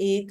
1,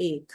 1,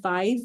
5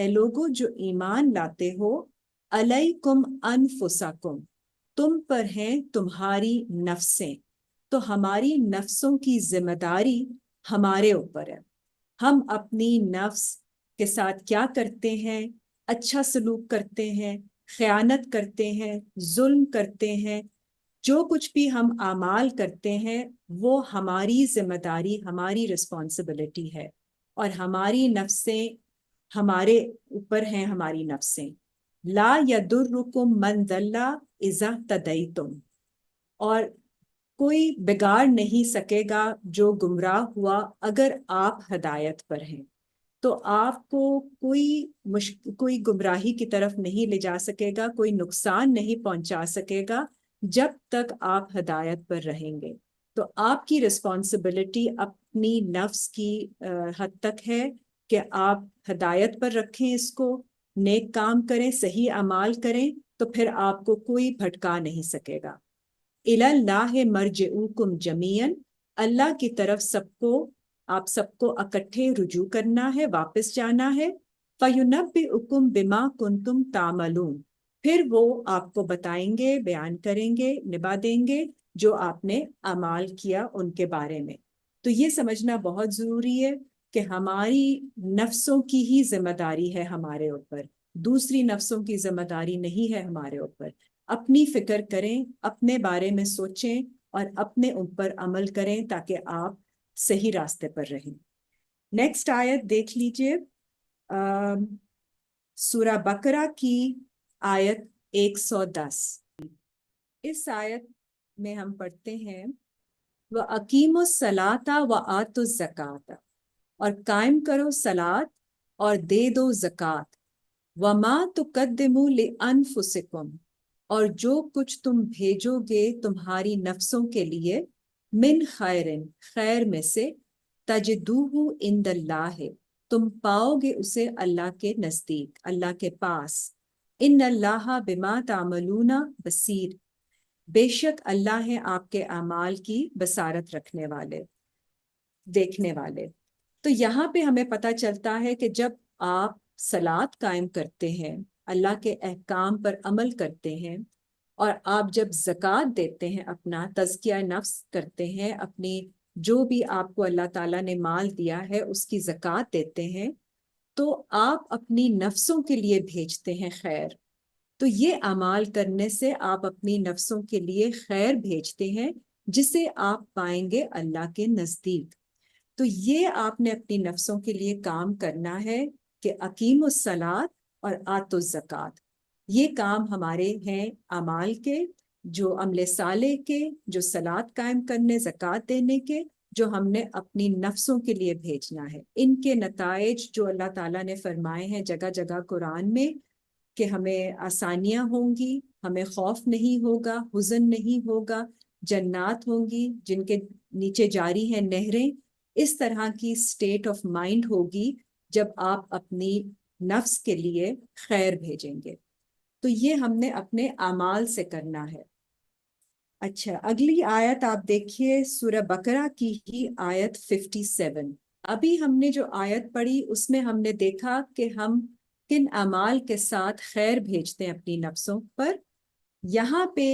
اے لوگو جو ایمان لاتے ہو، علیکم انفسکم، تم پر ہیں تمہاری نفسیں، تو ہماری نفسوں کی ذمہ داری ہمارے اوپر ہے۔ ہم اپنی نفس کے ساتھ کیا کرتے ہیں؟ اچھا سلوک کرتے ہیں، خیانت کرتے ہیں، ظلم کرتے ہیں، جو کچھ بھی ہم اعمال کرتے ہیں وہ ہماری ذمہ داری، ہماری رسپانسبلٹی ہے، اور ہماری نفسیں ہمارے اوپر ہیں، ہماری نفسیں۔ لا یضرکم من ضل اذا اہتدیتم، اور کوئی بگاڑ نہیں سکے گا جو گمراہ ہوا اگر آپ ہدایت پر ہیں، تو آپ کو کوئی گمراہی کی طرف نہیں لے جا سکے گا، کوئی نقصان نہیں پہنچا سکے گا جب تک آپ ہدایت پر رہیں گے۔ تو آپ کی رسپانسبلٹی اپنی نفس کی حد تک ہے کہ آپ ہدایت پر رکھیں، اس کو نیک کام کریں، صحیح اعمال کریں، تو پھر آپ کو کوئی بھٹکا نہیں سکے گا۔ الی اللہ مرجعکم جمیعا، اللہ کی طرف آپ سب کو اکٹھے رجوع کرنا ہے، واپس جانا ہے۔ فینبئکم بما کنتم تعملون، پھر وہ آپ کو بتائیں گے، بیان کریں گے، نبا دیں گے جو آپ نے اعمال کیا ان کے بارے میں۔ تو یہ سمجھنا بہت ضروری ہے کہ ہماری نفسوں کی ہی ذمہ داری ہے ہمارے اوپر، دوسری نفسوں کی ذمہ داری نہیں ہے ہمارے اوپر۔ اپنی فکر کریں، اپنے بارے میں سوچیں اور اپنے اوپر عمل کریں تاکہ آپ صحیح راستے پر رہیں۔ نیکسٹ آیت دیکھ لیجئے، سورہ بقرہ کی آیت 110۔ اس آیت میں ہم پڑھتے ہیں وَأَقِیمُوا الصَّلَاةَ وَآتُوا الزَّکَاةَ، اور قائم کرو صلاۃ اور دے دو زکوٰۃ۔ وَمَا تُقَدِّمُوا لِأَنفُسِکُمْ، اور جو کچھ تم بھیجو گے تمہاری نفسوں کے لیے، من خیرن، خیر میں سے، تجدوہ عند اللہ، تم پاؤ گے اسے اللہ کے نزدیک، اللہ کے پاس۔ ان اللہ بما تعملون بصیر، بے شک اللہ ہے آپ کے اعمال کی بصارت رکھنے والے، دیکھنے والے۔ تو یہاں پہ ہمیں پتہ چلتا ہے کہ جب آپ صلاۃ قائم کرتے ہیں، اللہ کے احکام پر عمل کرتے ہیں، اور آپ جب زکوٰۃ دیتے ہیں، اپنا تزکیہ نفس کرتے ہیں، اپنی جو بھی آپ کو اللہ تعالیٰ نے مال دیا ہے اس کی زکوٰۃ دیتے ہیں، تو آپ اپنی نفسوں کے لیے بھیجتے ہیں خیر۔ تو یہ اعمال کرنے سے آپ اپنی نفسوں کے لیے خیر بھیجتے ہیں جسے آپ پائیں گے اللہ کے نزدیک۔ تو یہ آپ نے اپنی نفسوں کے لیے کام کرنا ہے کہ اقیم الصلاۃ اور آتوا الزکوٰۃ، یہ کام ہمارے ہیں اعمال کے، جو عمل صالح کے، جو صلاۃ قائم کرنے، زکوٰۃ دینے کے، جو ہم نے اپنی نفسوں کے لیے بھیجنا ہے۔ ان کے نتائج جو اللہ تعالیٰ نے فرمائے ہیں جگہ جگہ قرآن میں کہ ہمیں آسانیاں ہوں گی، ہمیں خوف نہیں ہوگا، حزن نہیں ہوگا، جنات ہوں گی جن کے نیچے جاری ہیں نہریں، اس طرح کی سٹیٹ آف مائنڈ ہوگی جب آپ اپنی نفس کے لیے خیر بھیجیں گے۔ تو یہ ہم نے اپنے اعمال سے کرنا ہے۔ اچھا، اگلی آیت آپ دیکھیے، سورہ بقرہ کی ہی آیت 57۔ ابھی ہم نے جو آیت پڑھی اس میں ہم نے دیکھا کہ ہم کن اعمال کے ساتھ خیر بھیجتے ہیں اپنی نفسوں پر۔ یہاں پہ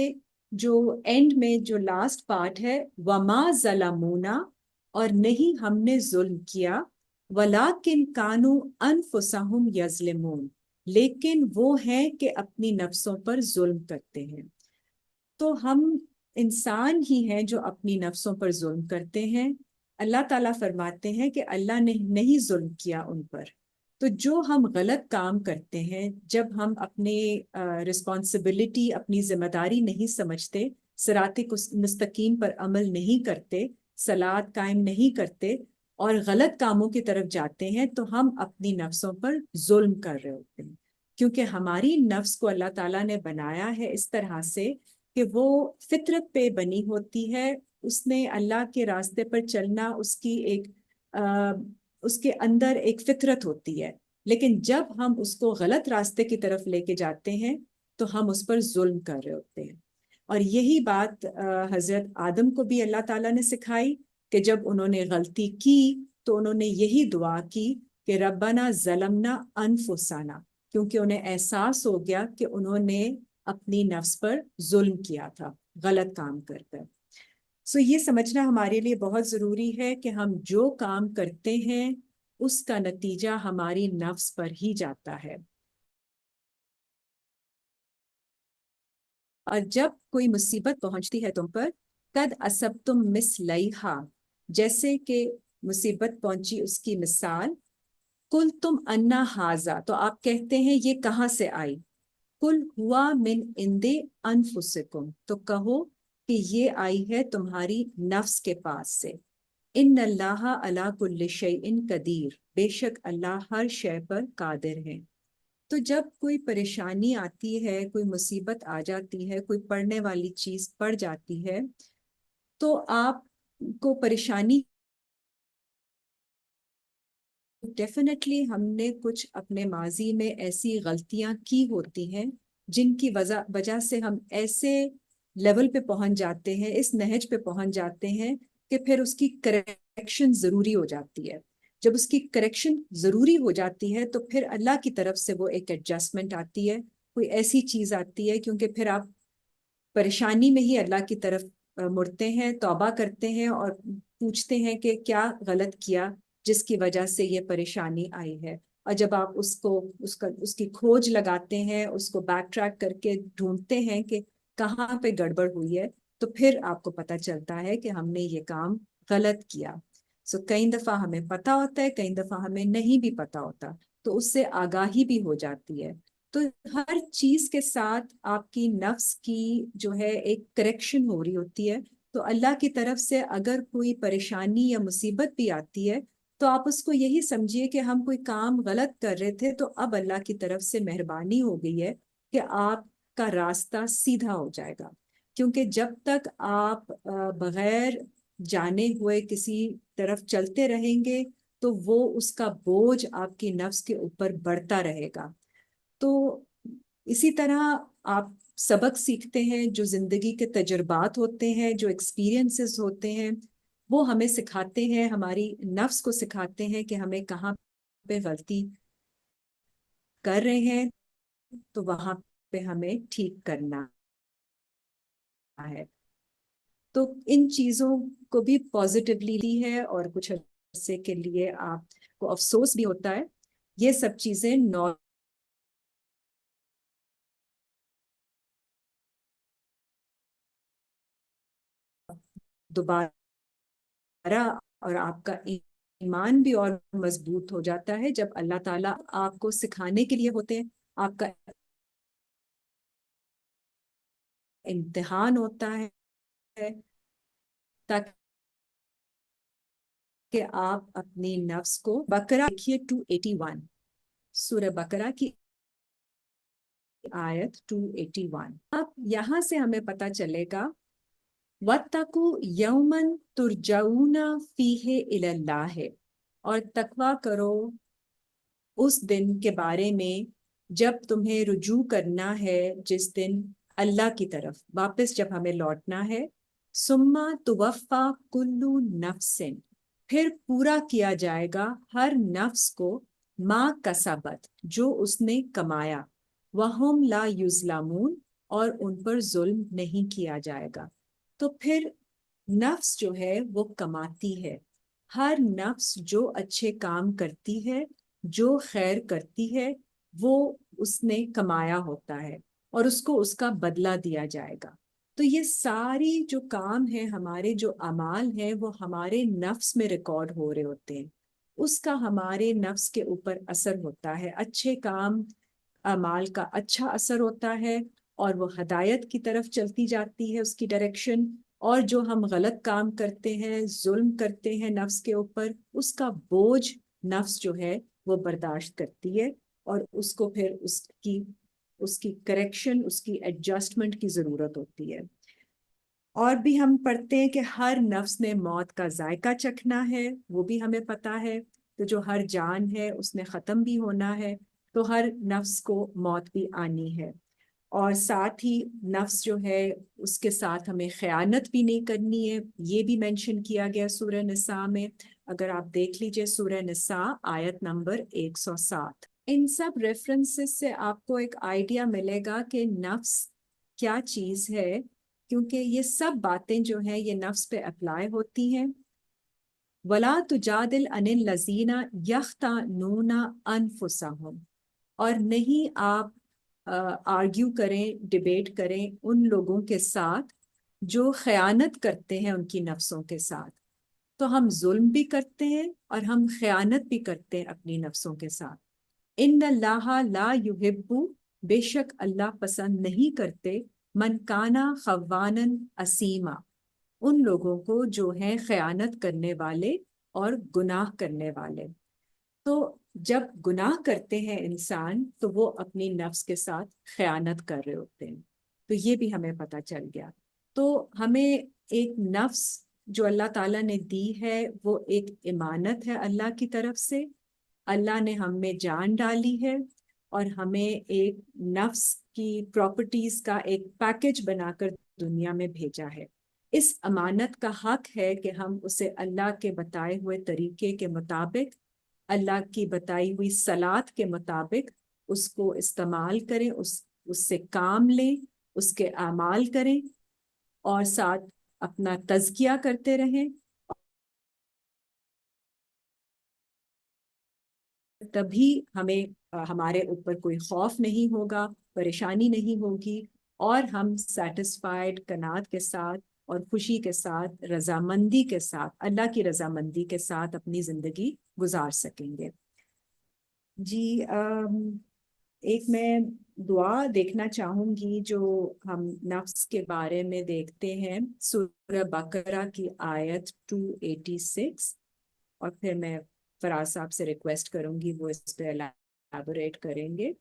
جو اینڈ میں جو لاسٹ پارٹ ہے، وَمَا ظَلَمُونَا، اور نہیں ہم نے ظلم کیا، وَلَٰكِنْ كَانُوا أَنفُسَهُمْ يَظْلِمُونَ، لیکن وہ ہیں کہ اپنی نفسوں پر ظلم کرتے ہیں۔ تو ہم انسان ہی ہیں جو اپنی نفسوں پر ظلم کرتے ہیں۔ اللہ تعالیٰ فرماتے ہیں کہ اللہ نے نہیں ظلم کیا ان پر۔ تو جو ہم غلط کام کرتے ہیں، جب ہم اپنے رسپانسبلٹی، اپنی ذمہ داری نہیں سمجھتے، صراط مستقیم پر عمل نہیں کرتے، صلاۃ قائم نہیں کرتے اور غلط کاموں کی طرف جاتے ہیں، تو ہم اپنی نفسوں پر ظلم کر رہے ہوتے ہیں، کیونکہ ہماری نفس کو اللہ تعالیٰ نے بنایا ہے اس طرح سے کہ وہ فطرت پہ بنی ہوتی ہے، اس نے اللہ کے راستے پر چلنا، اس کے اندر ایک فطرت ہوتی ہے، لیکن جب ہم اس کو غلط راستے کی طرف لے کے جاتے ہیں تو ہم اس پر ظلم کر رہے ہوتے ہیں۔ اور یہی بات حضرت آدم کو بھی اللہ تعالیٰ نے سکھائی کہ جب انہوں نے غلطی کی تو انہوں نے یہی دعا کی کہ ربنا ظلمنا انفسنا، کیونکہ انہیں احساس ہو گیا کہ انہوں نے اپنی نفس پر ظلم کیا تھا غلط کام کر کر۔ سو یہ سمجھنا ہمارے لیے بہت ضروری ہے کہ ہم جو کام کرتے ہیں اس کا نتیجہ ہماری نفس پر ہی جاتا ہے۔ اور جب کوئی مصیبت پہنچتی ہے تم پر، قد اصبتم مثلیہا، جیسے کہ مصیبت پہنچی اس کی مثال، کل تم انا ہاذا، تو آپ کہتے ہیں یہ کہاں سے آئی، کل ہوا من عند انفسکم، تو کہو کہ یہ آئی ہے تمہاری نفس کے پاس سے، ان اللہ علی کل شیء قدیر، بے شک اللہ ہر شے پر قادر ہے۔ تو جب کوئی پریشانی آتی ہے، کوئی مصیبت آ جاتی ہے، کوئی پڑھنے والی چیز پڑ جاتی ہے، تو آپ کو پریشانی، ڈیفینیٹلی ہم نے کچھ اپنے ماضی میں ایسی غلطیاں کی ہوتی ہیں جن کی وجہ سے ہم ایسے لیول پہ پہنچ جاتے ہیں، اس نہج پہ پہنچ جاتے ہیں کہ پھر اس کی کریکشن ضروری ہو جاتی ہے۔ جب اس کی کریکشن ضروری ہو جاتی ہے تو پھر اللہ کی طرف سے وہ ایک ایڈجسٹمنٹ آتی ہے، کوئی ایسی چیز آتی ہے، کیونکہ پھر آپ پریشانی میں ہی اللہ کی طرف مڑتے ہیں، توبہ کرتے ہیں اور پوچھتے ہیں کہ کیا غلط کیا جس کی وجہ سے یہ پریشانی آئی ہے۔ اور جب آپ اس کی کھوج لگاتے ہیں، اس کو بیک ٹریک کر کے ڈھونڈتے ہیں کہ کہاں پہ گڑبڑ ہوئی ہے، تو پھر آپ کو پتہ چلتا ہے کہ ہم نے یہ کام غلط کیا۔ سو کئی دفعہ ہمیں پتہ ہوتا ہے، کئی دفعہ ہمیں نہیں بھی پتہ ہوتا، تو اس سے آگاہی بھی ہو جاتی ہے۔ تو ہر چیز کے ساتھ آپ کی نفس کی جو ہے ایک کریکشن ہو رہی ہوتی ہے۔ تو اللہ کی طرف سے اگر کوئی پریشانی یا مصیبت بھی آتی ہے تو آپ اس کو یہی سمجھیے کہ ہم کوئی کام غلط کر رہے تھے، تو اب اللہ کی طرف سے مہربانی ہو گئی ہے کہ آپ کا راستہ سیدھا ہو جائے گا۔ کیونکہ جب تک آپ بغیر جانے ہوئے کسی طرف چلتے رہیں گے تو وہ اس کا بوجھ آپ کی نفس کے اوپر بڑھتا رہے گا۔ تو اسی طرح آپ سبق سیکھتے ہیں، جو زندگی کے تجربات ہوتے ہیں، جو ایکسپیرینسز ہوتے ہیں، وہ ہمیں سکھاتے ہیں، ہماری نفس کو سکھاتے ہیں کہ ہمیں کہاں پہ غلطی کر رہے ہیں، تو وہاں پہ ہمیں ٹھیک کرنا ہے۔ تو ان چیزوں کو بھی پازیٹیولی ہے، اور کچھ عرصے کے لیے آپ کو افسوس بھی ہوتا ہے۔ یہ سب چیزیں دوبارہ، اور آپ کا ایمان بھی اور مضبوط ہو جاتا ہے جب اللہ تعالیٰ آپ کو سکھانے کے لیے ہوتے ہیں۔ آپ کا امتحان ہوتا ہے تاکہ آپ اپنی نفس کو، بقرہ دیکھیے 281، سورہ بقرہ کی آیت 281، اب یہاں سے ہمیں پتہ چلے گا وَاتَّقُوا يَوْمًا تُرْجَعُونَ فِيهِ إِلَى اللَّهِ، اور تقویٰ کرو اس دن کے بارے میں جب تمہیں رجوع کرنا ہے، جس دن اللہ کی طرف واپس جب ہمیں لوٹنا ہے، ثُمَّ تُوَفَّى كُلُّ نَفْسٍ، پھر پورا کیا جائے گا ہر نفس کو، ما کسبت، جو اس نے کمایا، وَهُمْ لَا يُظْلَمُونَ، اور ان پر ظلم نہیں کیا جائے گا۔ تو پھر نفس جو ہے وہ کماتی ہے، ہر نفس جو اچھے کام کرتی ہے، جو خیر کرتی ہے، وہ اس نے کمایا ہوتا ہے اور اس کو اس کا بدلہ دیا جائے گا۔ تو یہ ساری جو کام ہیں، ہمارے جو اعمال ہیں، وہ ہمارے نفس میں ریکارڈ ہو رہے ہوتے ہیں، اس کا ہمارے نفس کے اوپر اثر ہوتا ہے۔ اچھے کام اعمال کا اچھا اثر ہوتا ہے اور وہ ہدایت کی طرف چلتی جاتی ہے، اس کی ڈائریکشن، اور جو ہم غلط کام کرتے ہیں، ظلم کرتے ہیں نفس کے اوپر، اس کا بوجھ نفس جو ہے وہ برداشت کرتی ہے، اور اس کو پھر اس کی کریکشن، اس کی ایڈجسٹمنٹ کی ضرورت ہوتی ہے۔ اور بھی ہم پڑھتے ہیں کہ ہر نفس نے موت کا ذائقہ چکھنا ہے، وہ بھی ہمیں پتہ ہے۔ تو جو ہر جان ہے اس نے ختم بھی ہونا ہے، تو ہر نفس کو موت بھی آنی ہے۔ اور ساتھ ہی نفس جو ہے اس کے ساتھ ہمیں خیانت بھی نہیں کرنی ہے، یہ بھی مینشن کیا گیا سورہ نساء میں۔ اگر آپ دیکھ لیجئے سورہ نساء آیت نمبر 107. ان سب ریفرنسز سے آپ کو ایک آئیڈیا ملے گا کہ نفس کیا چیز ہے، کیونکہ یہ سب باتیں جو ہیں یہ نفس پہ اپلائی ہوتی ہیں. وَلَا تُجَادِلْ عَنِ الَّذِينَ يَخْتَانُونَ أَنفُسَهُمْ، اور نہیں آپ آرگیو کریں، ڈیبیٹ کریں ان لوگوں کے ساتھ جو خیانت کرتے ہیں ان کی نفسوں کے ساتھ. تو ہم ظلم بھی کرتے ہیں اور ہم خیانت بھی کرتے ہیں اپنی نفسوں کے ساتھ. ان اللہ لا یحب، بے شک اللہ پسند نہیں کرتے، من کانا خوانا اسیما، ان لوگوں کو جو ہیں خیانت کرنے والے اور گناہ کرنے والے. تو جب گناہ کرتے ہیں انسان تو وہ اپنی نفس کے ساتھ خیانت کر رہے ہوتے ہیں. تو یہ بھی ہمیں پتہ چل گیا. تو ہمیں ایک نفس جو اللہ تعالیٰ نے دی ہے وہ ایک امانت ہے اللہ کی طرف سے. اللہ نے ہم میں جان ڈالی ہے اور ہمیں ایک نفس کی پراپرٹیز کا ایک پیکج بنا کر دنیا میں بھیجا ہے. اس امانت کا حق ہے کہ ہم اسے اللہ کے بتائے ہوئے طریقے کے مطابق، اللہ کی بتائی ہوئی صلاۃ کے مطابق اس کو استعمال کریں، اس سے کام لیں، اس کے اعمال کریں اور ساتھ اپنا تزکیہ کرتے رہیں. تبھی ہمیں ہمارے اوپر کوئی خوف نہیں ہوگا، پریشانی نہیں ہوگی، اور ہم سیٹسفائیڈ قناعت کے ساتھ اور خوشی کے ساتھ، رضامندی کے ساتھ، اللہ کی رضامندی کے ساتھ اپنی زندگی گزار سکیں گے. جی ایک میں دعا دیکھنا چاہوں گی جو ہم نفس کے بارے میں دیکھتے ہیں سورہ بقرہ کی آیت 286، اور پھر میں فراز صاحب سے ریکویسٹ کروں گی وہ اس پہ الیبوریٹ کریں گے.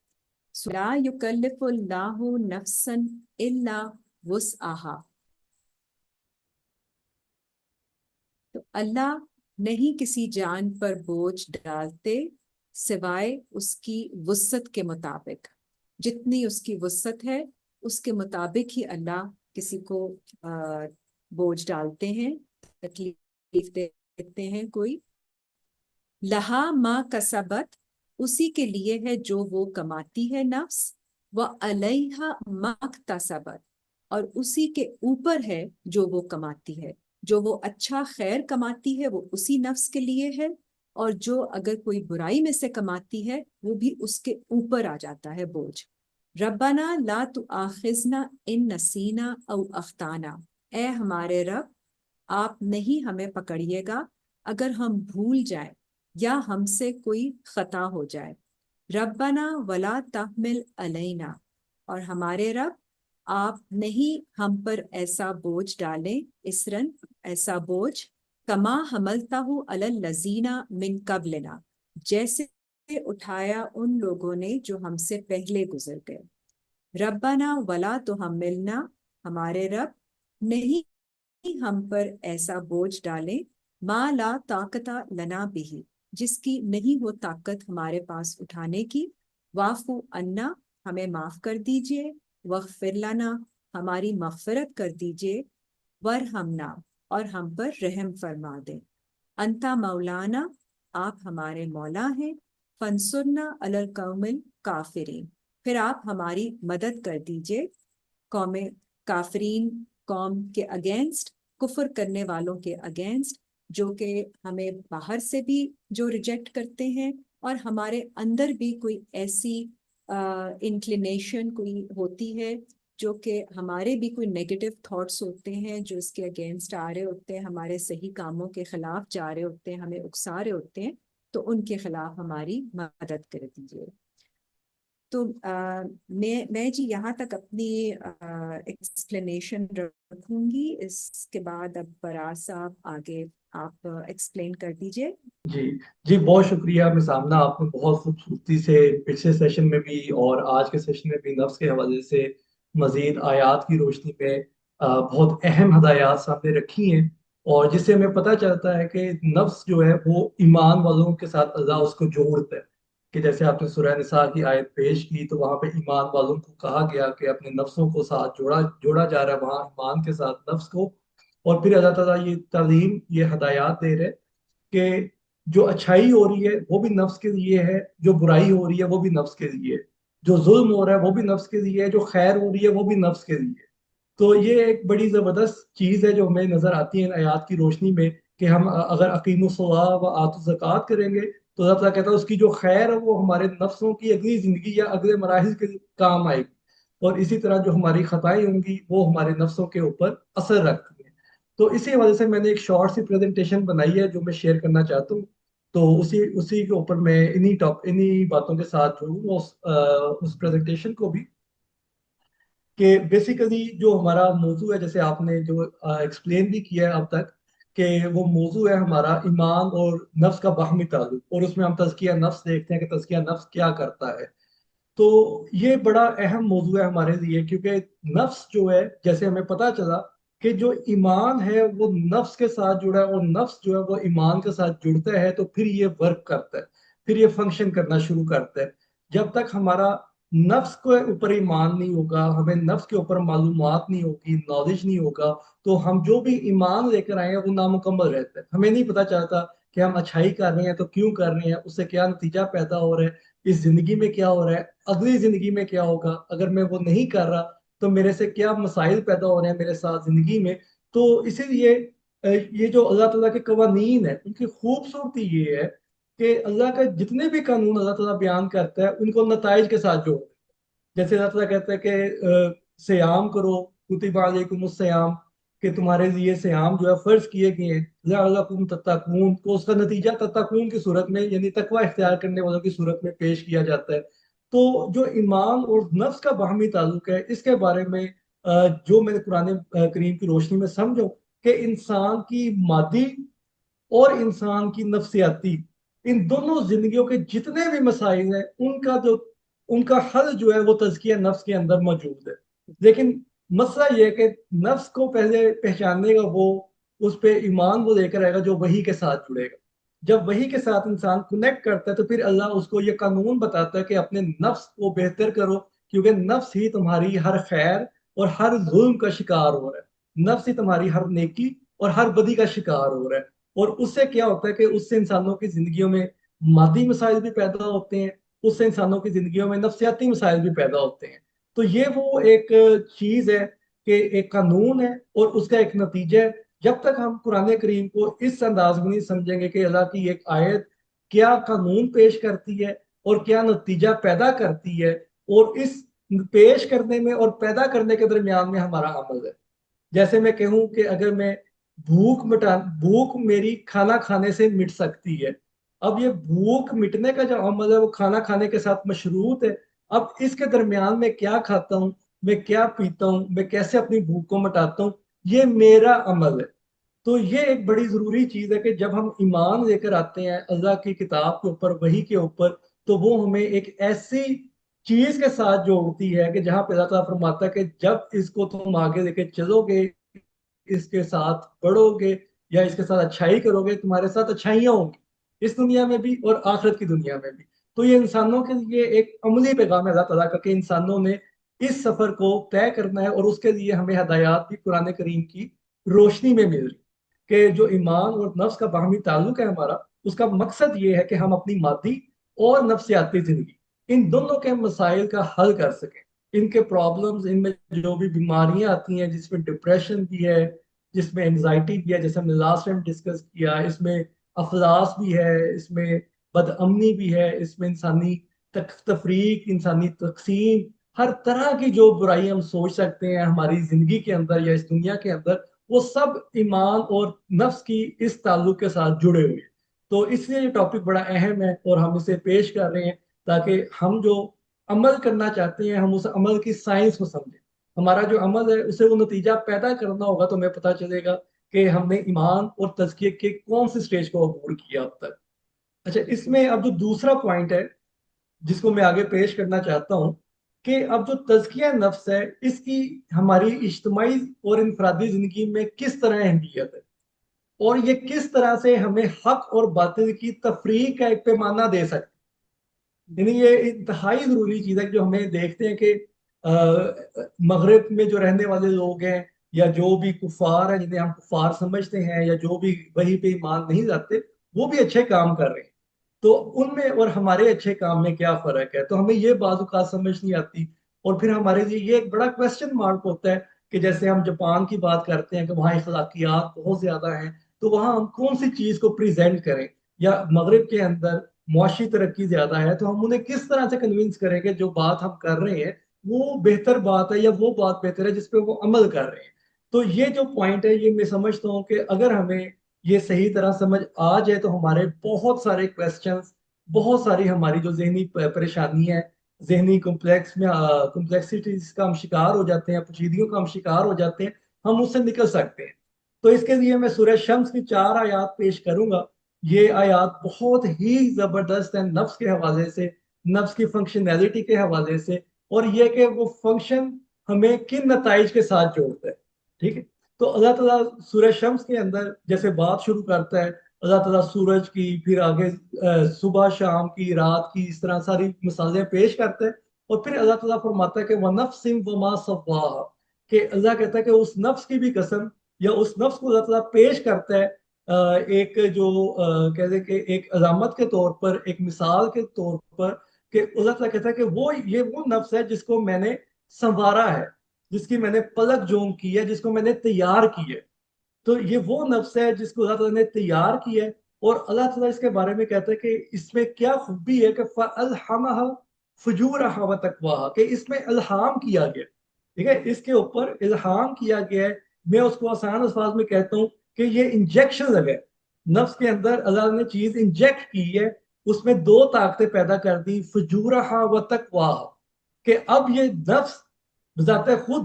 لا یکلف اللہ نفسا الا وسعها، تو اللہ نہیں کسی جان پر بوجھ ڈالتے سوائے اس کی وسعت کے مطابق. جتنی اس کی وسعت ہے اس کے مطابق ہی اللہ کسی کو بوجھ ڈالتے ہیں، تکلیف دیتے ہیں. کوئی لہا ما کسبت، اسی کے لیے ہے جو وہ کماتی ہے نفس، وعلیہا ما اکتسبت، اور اسی کے اوپر ہے جو وہ کماتی ہے. جو وہ اچھا خیر کماتی ہے وہ اسی نفس کے لیے ہے، اور جو اگر کوئی برائی میں سے کماتی ہے وہ بھی اس کے اوپر آ جاتا ہے بوجھ. ربنا لا تؤاخذنا ان نسینا او اخطانا، اے ہمارے رب آپ نہیں ہمیں پکڑیے گا اگر ہم بھول جائیں یا ہم سے کوئی خطا ہو جائے. ربنا ولا تحمل علینا، اور ہمارے رب آپ نہیں ہم پر ایسا بوجھ ڈالیں، اسرن ایسا بوجھ، کما حملتہ علی الذین من قبلنا، جیسے اٹھایا ان لوگوں نے جو ہم سے پہلے گزر گئے. ربنا ولا تحملنا، ہمارے رب نہیں ہم پر ایسا بوجھ ڈالیں، ما لا طاقت لنا بہ، جس کی نہیں ہو طاقت ہمارے پاس اٹھانے کی. واعفو عنا، ہمیں معاف کر دیجئے. واغفر لنا، ہماری مغفرت کر دیجئے. ورحمنا، اور ہم پر رحم فرما دیں. انتا مولانا، آپ ہمارے مولا ہیں. فانصرنا علی القوم الکافرین، پھر آپ ہماری مدد کر دیجئے قوم کافرین، قوم کے اگینسٹ، کفر کرنے والوں کے اگینسٹ، جو کہ ہمیں باہر سے بھی جو ریجیکٹ کرتے ہیں اور ہمارے اندر بھی کوئی ایسی انکلینیشن کوئی ہوتی ہے جو کہ ہمارے بھی کوئی نیگیٹو تھاٹس ہوتے ہیں جو اس کے اگینسٹ آ رہے ہوتے ہیں، ہمارے صحیح کاموں کے خلاف جا رہے ہوتے ہیں، ہمیں اکسا رہے ہوتے ہیں، تو ان کے خلاف ہماری مدد کر دیجیے. تو میں جی یہاں تک اپنی ایکسپلینیشن رکھوں گی. اس کے بعد اب فراز صاحب آگے آپ ایکسپلین کر دیجئے. جی بہت شکریہ مس آمنہ، آپ نے بہت خوبصورتی سے پچھلے سیشن میں بھی اور آج کے سیشن میں بھی نفس کے حوالے سے مزید آیات کی روشنی میں بہت اہم ہدایات سامنے رکھی ہیں، اور جس سے ہمیں پتہ چلتا ہے کہ نفس جو ہے وہ ایمان والوں کے ساتھ اللہ اس کو جوڑتا ہے. کہ جیسے آپ نے سورہ نساء کی آیت پیش کی تو وہاں پہ ایمان والوں کو کہا گیا کہ اپنے نفسوں کو ساتھ جوڑا جا رہا ہے، وہاں ایمان کے ساتھ نفس کو. اور پھر اللہ تعالیٰ یہ تعلیم، یہ ہدایات دے رہے کہ جو اچھائی ہو رہی ہے وہ بھی نفس کے لیے ہے، جو برائی ہو رہی ہے وہ بھی نفس کے لیے ہے، جو ظلم ہو رہا ہے وہ بھی نفس کے لیے ہے، جو خیر ہو رہی ہے وہ بھی نفس کے لیے ہے۔ تو یہ ایک بڑی زبردست چیز ہے جو ہمیں نظر آتی ہے ان آیات کی روشنی میں، کہ ہم اگر اقیم الصلاۃ و آت الزکوٰۃ کریں گے تو اللہ تعالیٰ کہتا ہے اس کی جو خیر ہے وہ ہمارے نفسوں کی اگلی زندگی یا اگلے مراحل کے کام آئے گی، اور اسی طرح جو ہماری خطائیں ہوں گی وہ ہمارے نفسوں کے اوپر اثر رکھتی ہیں۔ تو اسی وجہ سے میں نے ایک شارٹ سی پریزنٹیشن بنائی ہے جو میں شیئر کرنا چاہتا ہوں، تو اسی کے اوپر میں انہی باتوں کے ساتھ جڑوں اس پریزنٹیشن کو بھی، کہ بیسیکلی جو ہمارا موضوع ہے جیسے آپ نے جو ایکسپلین بھی کیا ہے اب تک، کہ وہ موضوع ہے ہمارا ایمان اور نفس کا باہمی تعلق، اور اس میں ہم تزکیہ نفس دیکھتے ہیں کہ تزکیہ نفس کیا کرتا ہے۔ تو یہ بڑا اہم موضوع ہے ہمارے لیے، کیونکہ نفس جو ہے جیسے ہمیں پتا چلا کہ جو ایمان ہے وہ نفس کے ساتھ جڑا ہے، اور نفس جو ہے وہ ایمان کے ساتھ جڑتا ہے تو پھر یہ ورک کرتا ہے، پھر یہ فنکشن کرنا شروع کرتا ہے۔ جب تک ہمارا نفس کے اوپر ایمان نہیں ہوگا، ہمیں نفس کے اوپر معلومات نہیں ہوگی، نالج نہیں ہوگا، تو ہم جو بھی ایمان لے کر آئے ہیں وہ نامکمل رہتا ہے، ہمیں نہیں پتا چلتا کہ ہم اچھائی کر رہے ہیں تو کیوں کر رہے ہیں، اس سے کیا نتیجہ پیدا ہو رہا ہے، اس زندگی میں کیا ہو رہا ہے، اگلی زندگی میں کیا ہوگا، اگر میں وہ نہیں کر رہا تو میرے سے کیا مسائل پیدا ہو رہے ہیں میرے ساتھ زندگی میں۔ تو اسی لیے یہ جو اللہ تعالیٰ کے قوانین ہیں ان کی خوبصورتی یہ ہے کہ اللہ کا جتنے بھی قانون اللہ تعالیٰ بیان کرتا ہے ان کو نتائج کے ساتھ جوڑ، جیسے اللہ تعالیٰ کہتا ہے کہ سیام کرو، کتب علیکم السیام، کہ تمہارے لیے سیام جو ہے فرض کیے گئے ہیں، لعلکم تتقون، کو اس کا نتیجہ تتقون کی صورت میں یعنی تقوی اختیار کرنے والوں کی صورت میں پیش کیا جاتا ہے۔ تو جو ایمان اور نفس کا باہمی تعلق ہے اس کے بارے میں جو میں نے قرآن کریم کی روشنی میں سمجھو کہ انسان کی مادی اور انسان کی نفسیاتی، ان دونوں زندگیوں کے جتنے بھی مسائل ہیں ان کا حل جو ہے وہ تزکیہ نفس کے اندر موجود ہے۔ لیکن مسئلہ یہ ہے کہ نفس کو پہلے پہچاننے گا وہ، اس پہ ایمان وہ لے کر آئے گا جو وحی کے ساتھ جڑے گا۔ جب وحی کے ساتھ انسان کنیکٹ کرتا ہے تو پھر اللہ اس کو یہ قانون بتاتا ہے کہ اپنے نفس کو بہتر کرو، کیونکہ نفس ہی تمہاری ہر خیر اور ہر ظلم کا شکار ہو رہا ہے، نفس ہی تمہاری ہر نیکی اور ہر بدی کا شکار ہو رہا ہے۔ اور اس سے کیا ہوتا ہے کہ اس سے انسانوں کی زندگیوں میں مادی مسائل بھی پیدا ہوتے ہیں، اس سے انسانوں کی زندگیوں میں نفسیاتی مسائل بھی پیدا ہوتے ہیں۔ تو یہ وہ ایک چیز ہے کہ ایک قانون ہے اور اس کا ایک نتیجہ ہے۔ جب تک ہم قرآن کریم کو اس انداز میں نہیں سمجھیں گے کہ اللہ کی ایک آیت کیا قانون پیش کرتی ہے اور کیا نتیجہ پیدا کرتی ہے، اور اس پیش کرنے میں اور پیدا کرنے کے درمیان میں ہمارا عمل ہے۔ جیسے میں کہوں کہ اگر میں بھوک میری کھانا کھانے سے مٹ سکتی ہے، اب یہ بھوک مٹنے کا جو عمل ہے وہ کھانا کھانے کے ساتھ مشروط ہے۔ اب اس کے درمیان میں کیا کھاتا ہوں، میں کیا پیتا ہوں، میں کیسے اپنی بھوک کو مٹاتا ہوں، یہ میرا عمل ہے۔ تو یہ ایک بڑی ضروری چیز ہے کہ جب ہم ایمان لے کر آتے ہیں اللہ کی کتاب کے اوپر، وحی کے اوپر، تو وہ ہمیں ایک ایسی چیز کے ساتھ جوڑتی ہے کہ جہاں پہ اللہ تعالیٰ فرماتا ہے کہ جب اس کو تم آگے لے کے چلو گے، اس کے ساتھ پڑھو گے یا اس کے ساتھ اچھائی کرو گے، تمہارے ساتھ اچھائیاں ہوں گی اس دنیا میں بھی اور آخرت کی دنیا میں بھی۔ تو یہ انسانوں کے لیے ایک عملی پیغام ہے اللہ تعالیٰ کا کہ انسانوں نے اس سفر کو طے کرنا ہے، اور اس کے لیے ہمیں ہدایات بھی قرآن کریم کی روشنی میں مل رہی کہ جو ایمان اور نفس کا باہمی تعلق ہے ہمارا، اس کا مقصد یہ ہے کہ ہم اپنی مادی اور نفسیاتی زندگی ان دونوں کے مسائل کا حل کر سکیں۔ ان کے پرابلمز، ان میں جو بھی بیماریاں آتی ہیں جس میں ڈپریشن بھی ہے، جس میں انزائٹی بھی ہے، جیسے ہم نے لاسٹ ٹائم ڈسکس کیا، اس میں افلاس بھی ہے، اس میں بد امنی بھی ہے، اس میں انسانی تفریق، انسانی تقسیم، ہر طرح کی جو برائی ہم سوچ سکتے ہیں ہماری زندگی کے اندر یا اس دنیا کے اندر، وہ سب ایمان اور نفس کی اس تعلق کے ساتھ جڑے ہوئے ہیں۔ تو اس لیے یہ ٹاپک بڑا اہم ہے اور ہم اسے پیش کر رہے ہیں تاکہ ہم جو عمل کرنا چاہتے ہیں ہم اس عمل کی سائنس کو سمجھیں۔ ہمارا جو عمل ہے اسے وہ نتیجہ پیدا کرنا ہوگا تو ہمیں پتہ چلے گا کہ ہم نے ایمان اور تزکیے کے کون سی سٹیج کو عبور کیا اب تک۔ اچھا، اس میں اب جو دوسرا پوائنٹ ہے جس کو میں آگے پیش کرنا چاہتا ہوں، کہ اب جو تزکیہ نفس ہے اس کی ہماری اجتماعی اور انفرادی زندگی میں کس طرح اہمیت ہے، اور یہ کس طرح سے ہمیں حق اور باطل کی تفریق کا ایک پیمانہ دے سکتے ہیں۔ یعنی یہ انتہائی ضروری چیز ہے کہ جو ہمیں دیکھتے ہیں کہ مغرب میں جو رہنے والے لوگ ہیں یا جو بھی کفار ہیں جنہیں ہم کفار سمجھتے ہیں یا جو بھی وحی پہ ایمان نہیں لاتے، وہ بھی اچھے کام کر رہے ہیں، تو ان میں اور ہمارے اچھے کام میں کیا فرق ہے؟ تو ہمیں یہ بعض اوقات سمجھ نہیں آتی، اور پھر ہمارے لیے یہ ایک بڑا کوشچن مارک ہوتا ہے کہ جیسے ہم جاپان کی بات کرتے ہیں کہ وہاں اخلاقیات بہت زیادہ ہیں، تو وہاں ہم کون سی چیز کو پریزنٹ کریں؟ یا مغرب کے اندر معاشی ترقی زیادہ ہے، تو ہم انہیں کس طرح سے کنونس کریں کہ جو بات ہم کر رہے ہیں وہ بہتر بات ہے، یا وہ بات بہتر ہے جس پہ وہ عمل کر رہے ہیں؟ تو یہ جو پوائنٹ ہے، یہ میں سمجھتا ہوں کہ اگر ہمیں یہ صحیح طرح سمجھ آ جائے تو ہمارے بہت سارے کویسچنز، بہت ساری ہماری جو ذہنی پریشانی ہے، ذہنی کمپلیکس میں کمپلیکسٹیز کا ہم شکار ہو جاتے ہیں، پیچیدگیوں کا ہم شکار ہو جاتے ہیں، ہم اس سے نکل سکتے ہیں۔ تو اس کے لیے میں سورہ شمس کی 4 آیات پیش کروں گا۔ یہ آیات بہت ہی زبردست ہیں نفس کے حوالے سے، نفس کی فنکشنالٹی کے حوالے سے، اور یہ کہ وہ فنکشن ہمیں کن نتائج کے ساتھ جوڑتا ہے، ٹھیک ہے؟ تو اللہ تعالیٰ سورہ شمس کے اندر جیسے بات شروع کرتا ہے، اللہ تعالیٰ سورج کی، پھر آگے صبح شام کی، رات کی، اس طرح ساری مثالیں پیش کرتا ہے، اور پھر اللہ تعالیٰ فرماتا ہے کہ وَنَفْسٍ وَمَا سَوَّاهَا، کہ اللہ کہتا ہے کہ اس نفس کی بھی قسم، یا اس نفس کو اللہ تعالیٰ پیش کرتا ہے ایک جو کہتے ہیں کہ ایک علامت کے طور پر، ایک مثال کے طور پر، کہ اللہ تعالیٰ کہتا ہے کہ یہ وہ نفس ہے جس کو میں نے سنوارا ہے، جس کی میں نے پلک جوم کی ہے، جس کو میں نے تیار کی ہے۔ تو یہ وہ نفس ہے جس کو اللہ تعالیٰ نے تیار کیا ہے، اور اللہ تعالیٰ اس کے بارے میں کہتا ہے کہ اس میں کیا خوبی ہے کہ فَأَلْحَمَهَا فُجُورَهَا وَتَقْوَاهَا، کہ اس میں الہام کیا گیا، ٹھیک ہے، اس کے اوپر الہام کیا گیا ہے۔ میں اس کو آسان الفاظ میں کہتا ہوں کہ یہ انجیکشن لگا ہے نفس کے اندر، اللہ نے چیز انجیکٹ کی ہے، اس میں 2 طاقتیں پیدا کر دی، فجورہا و تقواہا، کہ اب یہ نفس بذات خود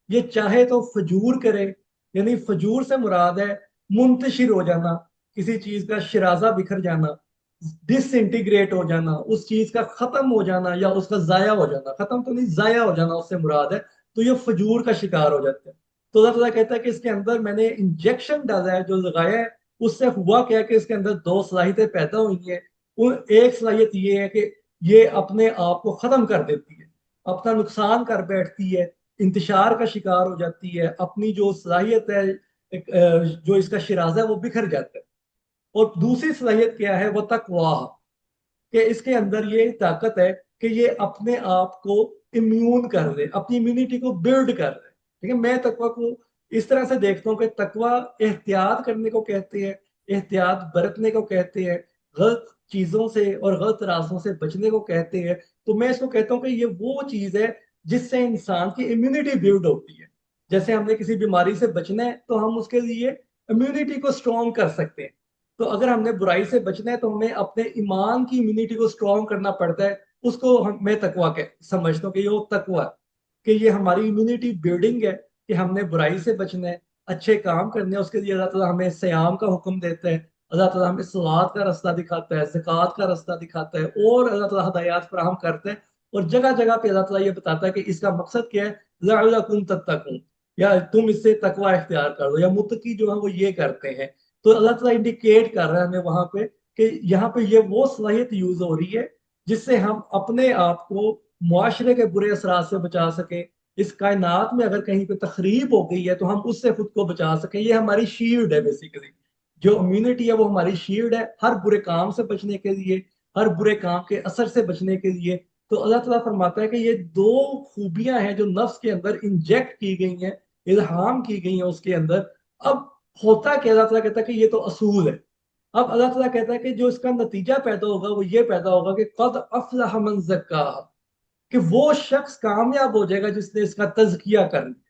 یہ چاہے تو فجور کرے، یعنی فجور سے مراد ہے منتشر ہو جانا، کسی چیز کا شرازہ بکھر جانا، ڈس انٹیگریٹ ہو جانا، اس چیز کا ختم ہو جانا، یا اس کا ضائع ہو جانا، ختم تو نہیں ضائع ہو جانا اس سے مراد ہے، تو یہ فجور کا شکار ہو جاتا ہے۔ تو اللہ تعالیٰ کہتا ہے کہ اس کے اندر میں نے انجیکشن ڈالا ہے، جو لگایا ہے، اس سے ہوا کیا کہ اس کے اندر 2 صلاحیتیں پیدا ہوئی ہیں۔ ایک صلاحیت یہ ہے کہ یہ اپنے آپ کو ختم کر دیتی ہے، اپنا نقصان کر بیٹھتی ہے، انتشار کا شکار ہو جاتی ہے، اپنی جو صلاحیت ہے، جو اس کا شرازہ ہے وہ بکھر جاتا ہے۔ اور دوسری صلاحیت کیا ہے؟ وہ تقوا، کہ اس کے اندر یہ طاقت ہے کہ یہ اپنے آپ کو امیون کر لے، اپنی امیونٹی کو بلڈ کر لے، ٹھیک ہے؟ میں تقوا کو اس طرح سے دیکھتا ہوں کہ تقوا احتیاط کرنے کو کہتے ہیں، احتیاط برتنے کو کہتے ہیں، غلط چیزوں سے اور غلط راستوں سے بچنے کو کہتے ہیں۔ تو میں اس کو کہتا ہوں کہ یہ وہ چیز ہے جس سے انسان کی امیونٹی بلڈ ہوتی ہے۔ جیسے ہم نے کسی بیماری سے بچنا ہے تو ہم اس کے لیے امیونٹی کو اسٹرانگ کر سکتے ہیں، تو اگر ہم نے برائی سے بچنا ہے تو ہمیں اپنے ایمان کی امیونٹی کو اسٹرانگ کرنا پڑتا ہے۔ اس کو میں تقوا سمجھتا ہوں کہ یہ وہ تقوا ہے کہ یہ ہماری امیونٹی بلڈنگ ہے، کہ ہم نے برائی سے بچنا ہے، اچھے کام کرنے ہیں۔ اس کے لیے اللہ تعالیٰ ہمیں صیام کا حکم دیتا ہے، اللہ تعالیٰ ہمیں صلوات کا راستہ دکھاتا ہے، زکوٰۃ کا راستہ دکھاتا ہے، اور اللہ تعالیٰ ہدایات فراہم کرتا ہے، اور جگہ جگہ پہ اللہ تعالیٰ یہ بتاتا ہے کہ اس کا مقصد کیا ہے، لعلکم تتقون، یا تم اس سے تقوا اختیار کر دو، یا متقی جو ہیں وہ یہ کرتے ہیں۔ تو اللہ تعالیٰ انڈیکیٹ کر رہا ہے ہمیں وہاں پہ کہ یہاں پہ یہ وہ صلاحیت یوز ہو رہی ہے جس سے ہم اپنے آپ کو معاشرے کے برے اثرات سے بچا سکیں، اس کائنات میں اگر کہیں پہ تخریب ہو گئی ہے تو ہم اس سے خود کو بچا سکیں۔ یہ ہماری شیلڈ ہے بیسیکلی، جو امیونٹی ہے وہ ہماری شیلڈ ہے ہر برے کام سے بچنے کے لیے، ہر برے کام کے اثر سے بچنے کے لیے۔ تو اللہ تعالیٰ فرماتا ہے کہ یہ 2 خوبیاں ہیں جو نفس کے اندر انجیکٹ کی گئی ہیں، الہام کی گئی ہیں اس کے اندر۔ اب ہوتا کہ اللہ تعالیٰ کہتا ہے کہ یہ تو اصول ہے، اب اللہ تعالیٰ کہتا ہے کہ جو اس کا نتیجہ پیدا ہوگا وہ یہ پیدا ہوگا کہ قد افلح من زکاہا، کہ وہ شخص کامیاب ہو جائے گا جس نے اس کا تزکیہ کر لیا،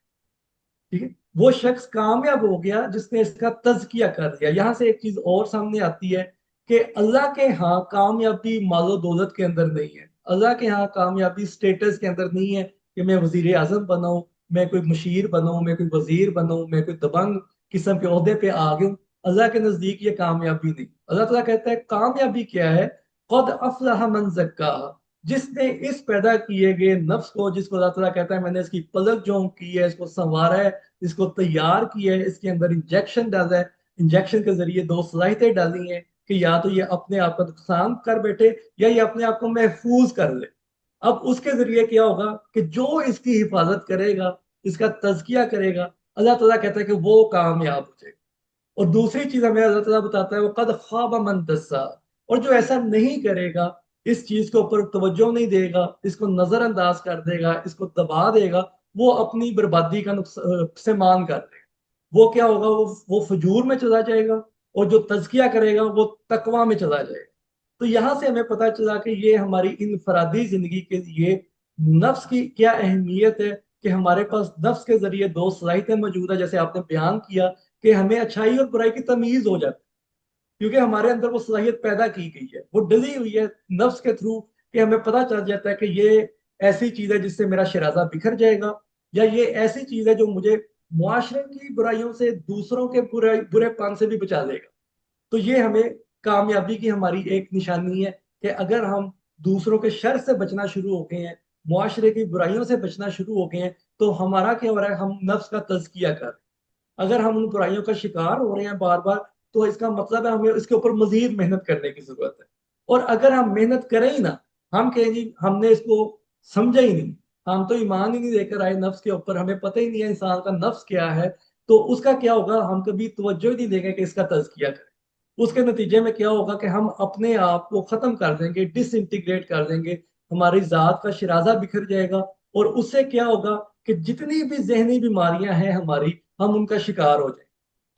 ٹھیک ہے؟ وہ شخص کامیاب ہو گیا جس نے اس کا تزکیہ کر لیا۔ یہاں سے ایک چیز اور سامنے آتی ہے کہ اللہ کے ہاں کامیابی مال و دولت کے اندر نہیں ہے، اللہ کے ہاں کامیابی سٹیٹس کے اندر نہیں ہے کہ میں وزیر اعظم بناؤں، میں کوئی مشیر بناؤں، میں کوئی وزیر بناؤں، میں کوئی دبنگ قسم کے عہدے پہ آ گیا ہوں۔ اللہ کے نزدیک یہ کامیابی نہیں۔ اللہ تعالیٰ کہتا ہے کامیابی کیا ہے؟ قد افلح من زکاہا، جس نے اس پیدا کیے گئے نفس کو، جس کو اللہ تعالیٰ کہتا ہے میں نے اس کی پلک جون کی ہے، اس کو سنوارا ہے، اس کو تیار کیا ہے، اس کے اندر انجیکشن ڈالا ہے، انجیکشن کے ذریعے 2 صلاحیتیں ڈالی ہیں کہ یا تو یہ اپنے آپ کا نقصان کر بیٹھے، یا یہ اپنے آپ کو محفوظ کر لے۔ اب اس کے ذریعے کیا ہوگا کہ جو اس کی حفاظت کرے گا، اس کا تزکیہ کرے گا، اللہ تعالیٰ کہتا ہے کہ وہ کامیاب ہو جائے گا۔ اور دوسری چیز ہمیں اللہ تعالیٰ بتاتا ہے وہ قد خواب من دسا، اور جو ایسا نہیں کرے گا، اس چیز کے اوپر توجہ نہیں دے گا، اس کو نظر انداز کر دے گا، اس کو دبا دے گا، وہ اپنی بربادی کا سے مان کر دے گا۔ وہ کیا ہوگا، وہ فجور میں چلا جائے گا، اور جو تزکیہ کرے گا وہ تقوی میں چلا جائے گا۔ تو یہاں سے ہمیں پتہ چلا کہ یہ ہماری انفرادی زندگی کے لیے نفس کی کیا اہمیت ہے، کہ ہمارے پاس نفس کے ذریعے دو صلاحیتیں موجود ہیں، جیسے آپ نے بیان کیا کہ ہمیں اچھائی اور برائی کی تمیز ہو جاتی ہے، کیونکہ ہمارے اندر وہ صلاحیت پیدا کی گئی ہے، وہ ڈلی ہوئی ہے نفس کے تھرو، کہ ہمیں پتہ چل جاتا ہے کہ یہ ایسی چیز ہے جس سے میرا شرازہ بکھر جائے گا، یا یہ ایسی چیز ہے جو مجھے معاشرے کی برائیوں سے، دوسروں کے برے پن سے بھی بچا دے گا۔ تو یہ ہمیں کامیابی کی ہماری ایک نشانی ہے، کہ اگر ہم دوسروں کے شر سے بچنا شروع ہو گئے ہیں، معاشرے کی برائیوں سے بچنا شروع ہو گئے ہیں، تو ہمارا کیا ہو رہا ہے، ہم نفس کا تزکیہ کر رہے ہیں۔ اگر ہم ان برائیوں کا شکار ہو رہے ہیں بار بار، تو اس کا مطلب ہے ہمیں اس کے اوپر مزید محنت کرنے کی ضرورت ہے۔ اور اگر ہم محنت کریں ہی نہ، ہم کہیں جی ہم نے اس کو سمجھا ہی نہیں، ہم تو ایمان ہی نہیں لے کر آئے نفس کے اوپر، ہمیں پتہ ہی نہیں ہے انسان کا نفس کیا ہے، تو اس کا کیا ہوگا، ہم کبھی توجہ ہی نہیں دیں گے کہ اس کا تزکیہ کریں۔ اس کے نتیجے میں کیا ہوگا کہ ہم اپنے آپ کو ختم کر دیں گے، ڈس انٹیگریٹ کر دیں گے، ہماری ذات کا شرازہ بکھر جائے گا، اور اس سے کیا ہوگا کہ جتنی بھی ذہنی بیماریاں ہیں ہماری، ہم ان کا شکار ہو جائیں،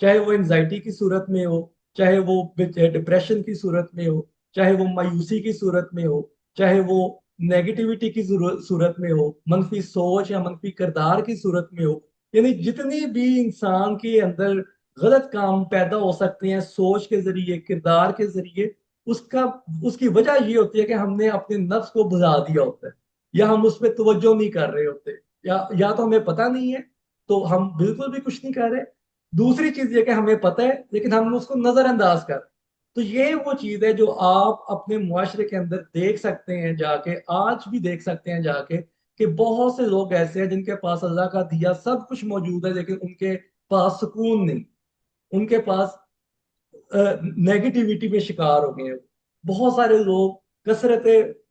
چاہے وہ انزائٹی کی صورت میں ہو، چاہے وہ ڈپریشن کی صورت میں ہو، چاہے وہ مایوسی کی صورت میں ہو، چاہے وہ نیگیٹیوٹی کی صورت میں ہو، منفی سوچ یا منفی کردار کی صورت میں ہو۔ یعنی جتنی بھی انسان کے اندر غلط کام پیدا ہو سکتے ہیں سوچ کے ذریعے، کردار کے ذریعے، اس کی وجہ یہ ہوتی ہے کہ ہم نے اپنے نفس کو بھلا دیا ہوتا ہے، یا ہم اس پہ توجہ نہیں کر رہے ہوتے، یا تو ہمیں پتہ نہیں ہے تو ہم بالکل بھی کچھ نہیں کر رہے، دوسری چیز یہ کہ ہمیں پتہ ہے لیکن ہم اس کو نظر انداز کر رہے ہیں۔ تو یہ وہ چیز ہے جو آپ اپنے معاشرے کے اندر دیکھ سکتے ہیں جا کے، آج بھی دیکھ سکتے ہیں جا کے، کہ بہت سے لوگ ایسے ہیں جن کے پاس اللہ کا دیا سب کچھ موجود ہے، لیکن ان کے پاس سکون نہیں، ان کے پاس نیگیٹیوٹی میں شکار ہو گئے ہیں۔ بہت سارے لوگ کثرت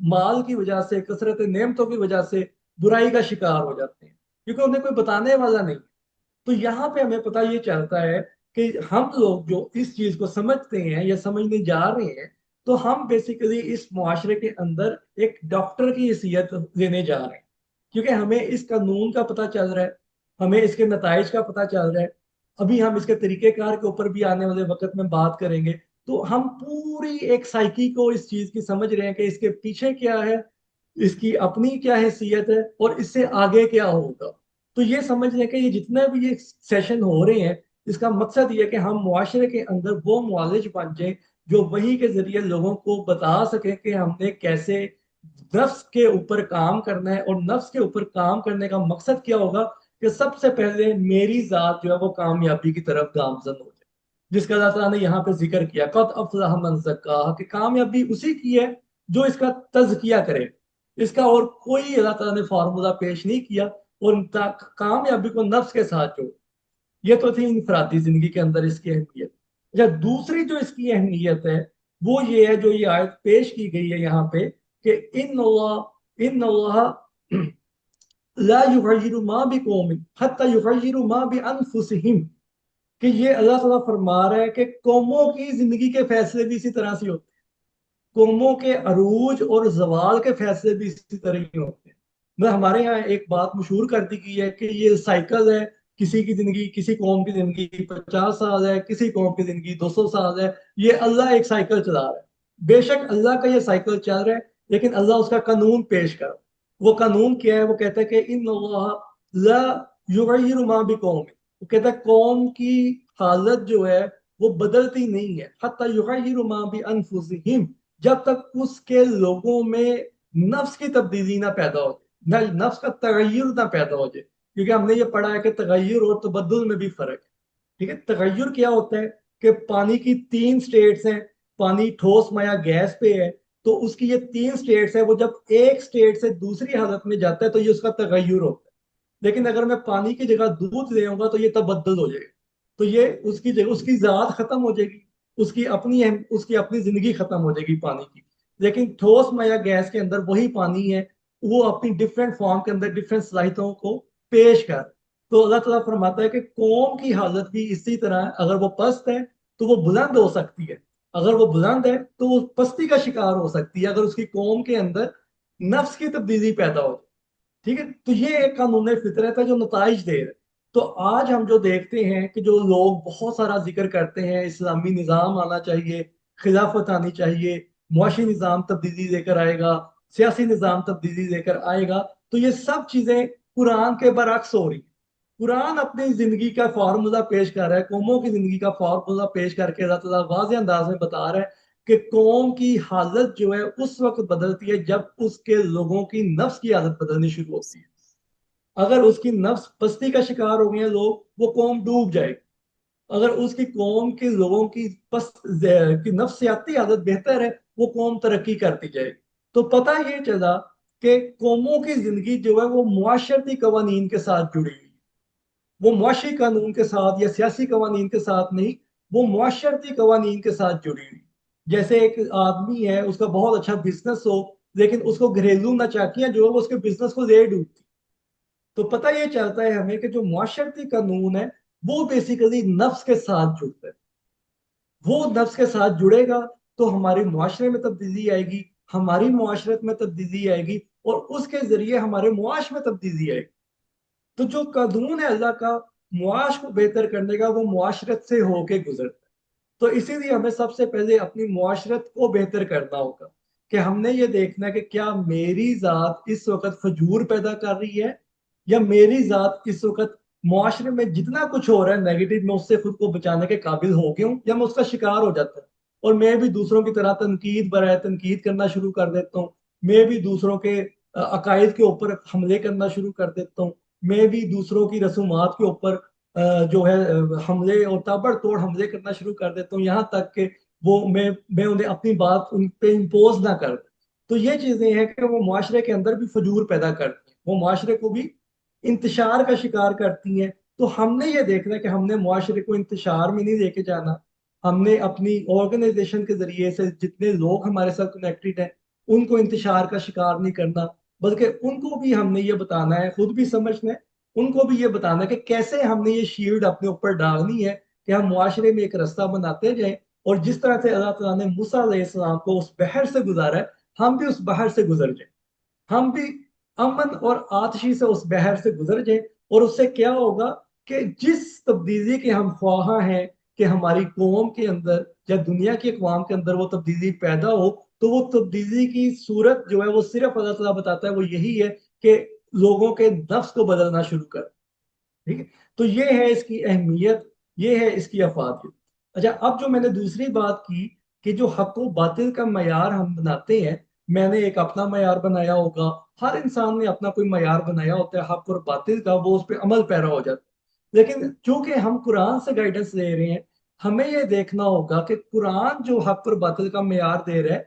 مال کی وجہ سے، کثرت نعمتوں کی وجہ سے برائی کا شکار ہو جاتے ہیں، کیونکہ انہیں کوئی بتانے والا نہیں۔ تو یہاں پہ ہمیں پتہ یہ چلتا ہے کہ ہم لوگ جو اس چیز کو سمجھتے ہیں یا سمجھنے جا رہے ہیں، تو ہم بیسیکلی اس معاشرے کے اندر ایک ڈاکٹر کی حیثیت لینے جا رہے ہیں، کیونکہ ہمیں اس قانون کا پتہ چل رہا ہے، ہمیں اس کے نتائج کا پتہ چل رہا ہے، ابھی ہم اس کے طریقہ کار کے اوپر بھی آنے والے وقت میں بات کریں گے۔ تو ہم پوری ایک سائیکی کو اس چیز کی سمجھ رہے ہیں کہ اس کے پیچھے کیا ہے، اس کی اپنی کیا حیثیت ہے، اور اس سے آگے کیا ہوگا۔ تو یہ سمجھ لیں کہ یہ جتنے بھی یہ سیشن ہو رہے ہیں، اس کا مقصد یہ کہ ہم معاشرے کے اندر وہ معالج بن جائیں جو وہی کے ذریعے لوگوں کو بتا سکیں کہ ہم نے کیسے نفس کے اوپر کام کرنا ہے، اور نفس کے اوپر کام کرنے کا مقصد کیا ہوگا کہ سب سے پہلے میری ذات جو ہے وہ کامیابی کی طرف گامزن ہو جائے، جس کا اللہ تعالیٰ نے یہاں پہ ذکر کیا، قد افلح من زکاہا، کہ کامیابی اسی کی ہے جو اس کا تزکیہ کرے۔ اس کا اور کوئی اللہ تعالیٰ نے فارمولہ پیش نہیں کیا، اور کامیابی کو نفس کے ساتھ جوڑ۔ یہ تو تھی انفرادی زندگی کے اندر اس کی اہمیت۔ یا دوسری جو اس کی اہمیت ہے وہ یہ ہے، جو یہ آیت پیش کی گئی ہے یہاں پہ، کہ ان اللہ لا یغیر ما بقوم حتی یغیروا ما بانفسہم، کہ یہ اللہ تعالیٰ فرما رہا ہے کہ قوموں کی زندگی کے فیصلے بھی اسی طرح سے ہوتے ہیں، قوموں کے عروج اور زوال کے فیصلے بھی اسی طرح ہی ہوتے ہیں۔ ہمارے یہاں ایک بات مشہور کر دی گئی ہے کہ یہ سائیکل ہے، کسی کی زندگی، کسی قوم کی زندگی 50 سال ہے، کسی قوم کی زندگی 200 سال ہے، یہ اللہ ایک سائیکل چلا رہا ہے۔ بے شک اللہ کا یہ سائیکل چل رہا ہے، لیکن اللہ اس کا قانون پیش کر، وہ قانون کیا ہے؟ وہ کہتا ہے کہ ان اللہ لا یغیر ما بقوم، وہ کہتا ہے قوم کی حالت جو ہے وہ بدلتی نہیں ہے، حتی یغیر ما بانفسہم، جب تک اس کے لوگوں میں نفس کی تبدیلی نہ پیدا ہو جائے، نفس کا تغیر نہ پیدا ہو جائے، کیونکہ ہم نے یہ پڑھا ہے کہ تغیر اور تبدل میں بھی فرق ہے۔ ٹھیک ہے، تغیر کیا ہوتا ہے کہ پانی کی 3 سٹیٹس ہیں، پانی ٹھوس مائع گیس پہ ہے، تو اس کی یہ 3 سٹیٹس ہیں، وہ جب ایک سٹیٹ سے دوسری حالت میں جاتا ہے تو یہ اس کا تغیر ہوتا ہے۔ لیکن اگر میں پانی کی جگہ دودھ لے آؤں گا تو یہ تبدل ہو جائے گا، تو یہ اس کی جگہ اس کی ذات ختم ہو جائے گی، اس کی اپنی زندگی ختم ہو جائے گی پانی کی۔ لیکن ٹھوس مائع گیس کے اندر وہی پانی ہے، وہ اپنی ڈفرینٹ فارم کے اندر ڈفرینٹ صلاحیتوں کو پیش کر۔ تو اللہ تعالیٰ فرماتا ہے کہ قوم کی حالت بھی اسی طرح ہے، اگر وہ پست ہے تو وہ بلند ہو سکتی ہے، اگر وہ بلند ہے تو وہ پستی کا شکار ہو سکتی ہے، اگر اس کی قوم کے اندر نفس کی تبدیلی پیدا ہو جائے۔ ٹھیک ہے، تو یہ ایک قانون فطرت ہے جو نتائج دے رہا ہے۔ تو آج ہم جو دیکھتے ہیں کہ جو لوگ بہت سارا ذکر کرتے ہیں، اسلامی نظام آنا چاہیے، خلافت آنی چاہیے، معاشی نظام تبدیلی لے کر آئے گا، سیاسی نظام تبدیلی لے کر آئے گا، تو یہ سب چیزیں قرآن کے برعکس ہو رہی ہیں۔ قرآن اپنی زندگی کا فارمولہ پیش کر رہا ہے، قوموں کی زندگی کا فارمولہ پیش کر کے اللہ تعالیٰ واضح انداز میں بتا رہا ہے کہ قوم کی حالت جو ہے اس وقت بدلتی ہے جب اس کے لوگوں کی نفس کی حالت بدلنی شروع ہوتی ہے۔ اگر اس کی نفس پستی کا شکار ہو گئے ہیں لوگ، وہ قوم ڈوب جائے گی۔ اگر اس کی قوم کے لوگوں کی کی نفسیاتی حالت بہتر ہے، وہ قوم ترقی کرتی جائے گی۔ تو پتہ یہ چلا کہ قوموں کی زندگی جو ہے وہ معاشرتی قوانین کے ساتھ جڑی ہوئی ہے، وہ معاشی قانون کے ساتھ یا سیاسی قوانین کے ساتھ نہیں، وہ معاشرتی قوانین کے ساتھ جڑی ہوئی۔ جیسے ایک آدمی ہے، اس کا بہت اچھا بزنس ہو، لیکن اس کو گھریلو ناچاکیاں جو ہے وہ اس کے بزنس کو لے ڈوبتی۔ تو پتہ یہ چلتا ہے ہمیں کہ جو معاشرتی قانون ہے وہ بیسیکلی نفس کے ساتھ جڑتا ہے۔ وہ نفس کے ساتھ جڑے گا تو ہمارے معاشرے میں تبدیلی آئے گی، ہماری معاشرت میں تبدیلی آئے گی، اور اس کے ذریعے ہمارے معاش میں تبدیلی آئے گی۔ تو جو قانون ہے اللہ کا معاش کو بہتر کرنے کا، وہ معاشرت سے ہو کے گزرتا ہے۔ تو اسی لیے ہمیں سب سے پہلے اپنی معاشرت کو بہتر کرنا ہوگا کہ ہم نے یہ دیکھنا ہے کہ کیا میری ذات اس وقت فجور پیدا کر رہی ہے، یا میری ذات اس وقت معاشرے میں جتنا کچھ ہو رہا ہے نیگیٹو، میں اس سے خود کو بچانے کے قابل ہو گیا ہوں، یا میں اس کا شکار ہو جاتا ہوں اور میں بھی دوسروں کی طرح تنقید برائے تنقید کرنا شروع کر دیتا ہوں، میں بھی دوسروں کے عقائد کے اوپر حملے کرنا شروع کر دیتا ہوں، میں بھی دوسروں کی رسومات کے اوپر جو ہے حملے اور تابڑ توڑ حملے کرنا شروع کر دیتا ہوں، یہاں تک کہ وہ میں انہیں اپنی بات ان پہ امپوز نہ کر دوں۔ تو یہ چیزیں ہیں کہ وہ معاشرے کے اندر بھی فجور پیدا کرتی ہیں، وہ معاشرے کو بھی انتشار کا شکار کرتی ہیں۔ تو ہم نے یہ دیکھنا ہے کہ ہم نے معاشرے کو انتشار میں نہیں لے کے جانا، ہم نے اپنی آرگنائزیشن کے ذریعے سے جتنے لوگ ہمارے ساتھ کنیکٹڈ ہیں ان کو انتشار کا شکار نہیں کرنا، بلکہ ان کو بھی ہم نے یہ بتانا ہے، خود بھی سمجھنا ہے، ان کو بھی یہ بتانا ہے کہ کیسے ہم نے یہ شیلڈ اپنے اوپر ڈالنی ہے کہ ہم معاشرے میں ایک رستہ بناتے جائیں، اور جس طرح سے اللہ تعالیٰ نے موسیٰ علیہ السلام کو اس بحر سے گزارا ہے، ہم بھی اس بحر سے گزر جائیں، ہم بھی امن اور آتشی سے اس بحر سے گزر جائیں۔ اور اس سے کیا ہوگا کہ جس تبدیلی کے ہم خواہاں ہیں کہ ہماری قوم کے اندر یا دنیا کی اقوام کے اندر وہ تبدیلی پیدا ہو، تو وہ تبدیلی کی صورت جو ہے وہ صرف اللہ تعالیٰ بتاتا ہے، وہ یہی ہے کہ لوگوں کے نفس کو بدلنا شروع کر۔ ٹھیک ہے، تو یہ ہے اس کی اہمیت، یہ ہے اس کی افادیت۔ اچھا، اب جو میں نے دوسری بات کی کہ جو حق و باطل کا معیار ہم بناتے ہیں، میں نے ایک اپنا معیار بنایا ہوگا، ہر انسان نے اپنا کوئی معیار بنایا ہوتا ہے حق اور باطل کا، وہ اس پہ عمل پیرا ہو جاتا ہے۔ لیکن چونکہ ہم قرآن سے گائیڈنس لے رہے ہیں، ہمیں یہ دیکھنا ہوگا کہ قرآن جو حق اور باطل کا معیار دے رہا ہے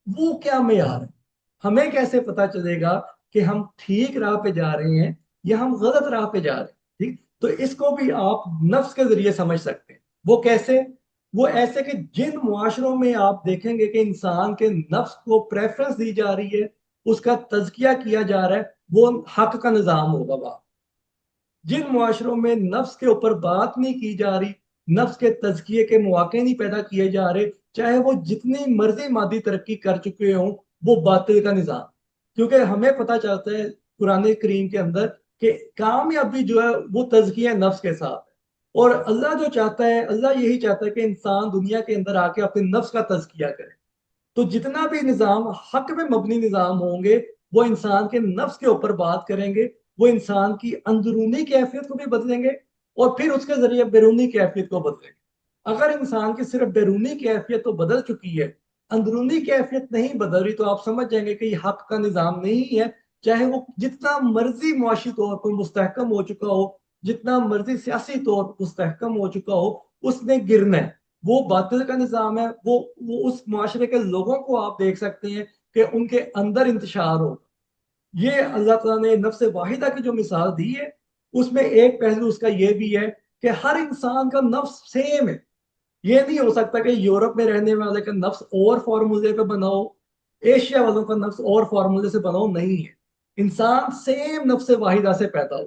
وہ کیا معیار ہے۔ ہمیں کیسے پتا چلے گا کہ ہم ٹھیک راہ پہ جا رہے ہیں یا ہم غلط راہ پہ جا رہے ہیں؟ ٹھیک، تو اس کو بھی آپ نفس کے ذریعے سمجھ سکتے ہیں۔ وہ کیسے؟ وہ ایسے کہ جن معاشروں میں آپ دیکھیں گے کہ انسان کے نفس کو پریفرنس دی جا رہی ہے، اس کا تزکیہ کیا جا رہا ہے، وہ حق کا نظام ہوگا وہاں۔ جن معاشروں میں نفس کے اوپر بات نہیں کی جا رہی، نفس کے تزکیے کے مواقع نہیں پیدا کیے جا رہے، چاہے وہ جتنی مرضی مادی ترقی کر چکے ہوں، وہ باطل کا نظام۔ کیونکہ ہمیں پتا چلتا ہے قرآن کریم کے اندر کہ کامیابی جو ہے وہ تزکیہ نفس کے ساتھ ہے، اور اللہ جو چاہتا ہے، اللہ یہی چاہتا ہے کہ انسان دنیا کے اندر آ کے اپنے نفس کا تزکیہ کرے۔ تو جتنا بھی نظام حق میں مبنی نظام ہوں گے، وہ انسان کے نفس کے اوپر بات کریں گے، وہ انسان کی اندرونی کیفیت کو بھی بدلیں گے، اور پھر اس کے ذریعے بیرونی کیفیت کو بدلیں گے۔ اگر انسان کی صرف بیرونی کیفیت تو بدل چکی ہے، اندرونی کیفیت نہیں بدل رہی، تو آپ سمجھ جائیں گے کہ یہ حق کا نظام نہیں ہے۔ چاہے وہ جتنا مرضی معاشی طور پر مستحکم ہو چکا ہو، جتنا مرضی سیاسی طور پر مستحکم ہو چکا ہو، اس نے گرنا ہے۔ وہ باطل کا نظام ہے، وہ اس معاشرے کے لوگوں کو آپ دیکھ سکتے ہیں کہ ان کے اندر انتشار ہو۔ یہ اللہ تعالیٰ نے نفس واحدہ کی جو مثال دی ہے، اس میں ایک پہلو اس کا یہ بھی ہے کہ ہر انسان کا نفس سیم ہے۔ یہ نہیں ہو سکتا کہ یورپ میں رہنے والے کا نفس اور فارمولے پہ بنا ہو، ایشیا والوں کا نفس اور فارمولے سے بنا ہو، نہیں ہے۔ انسان سیم نفس واحدہ سے پیدا ہو۔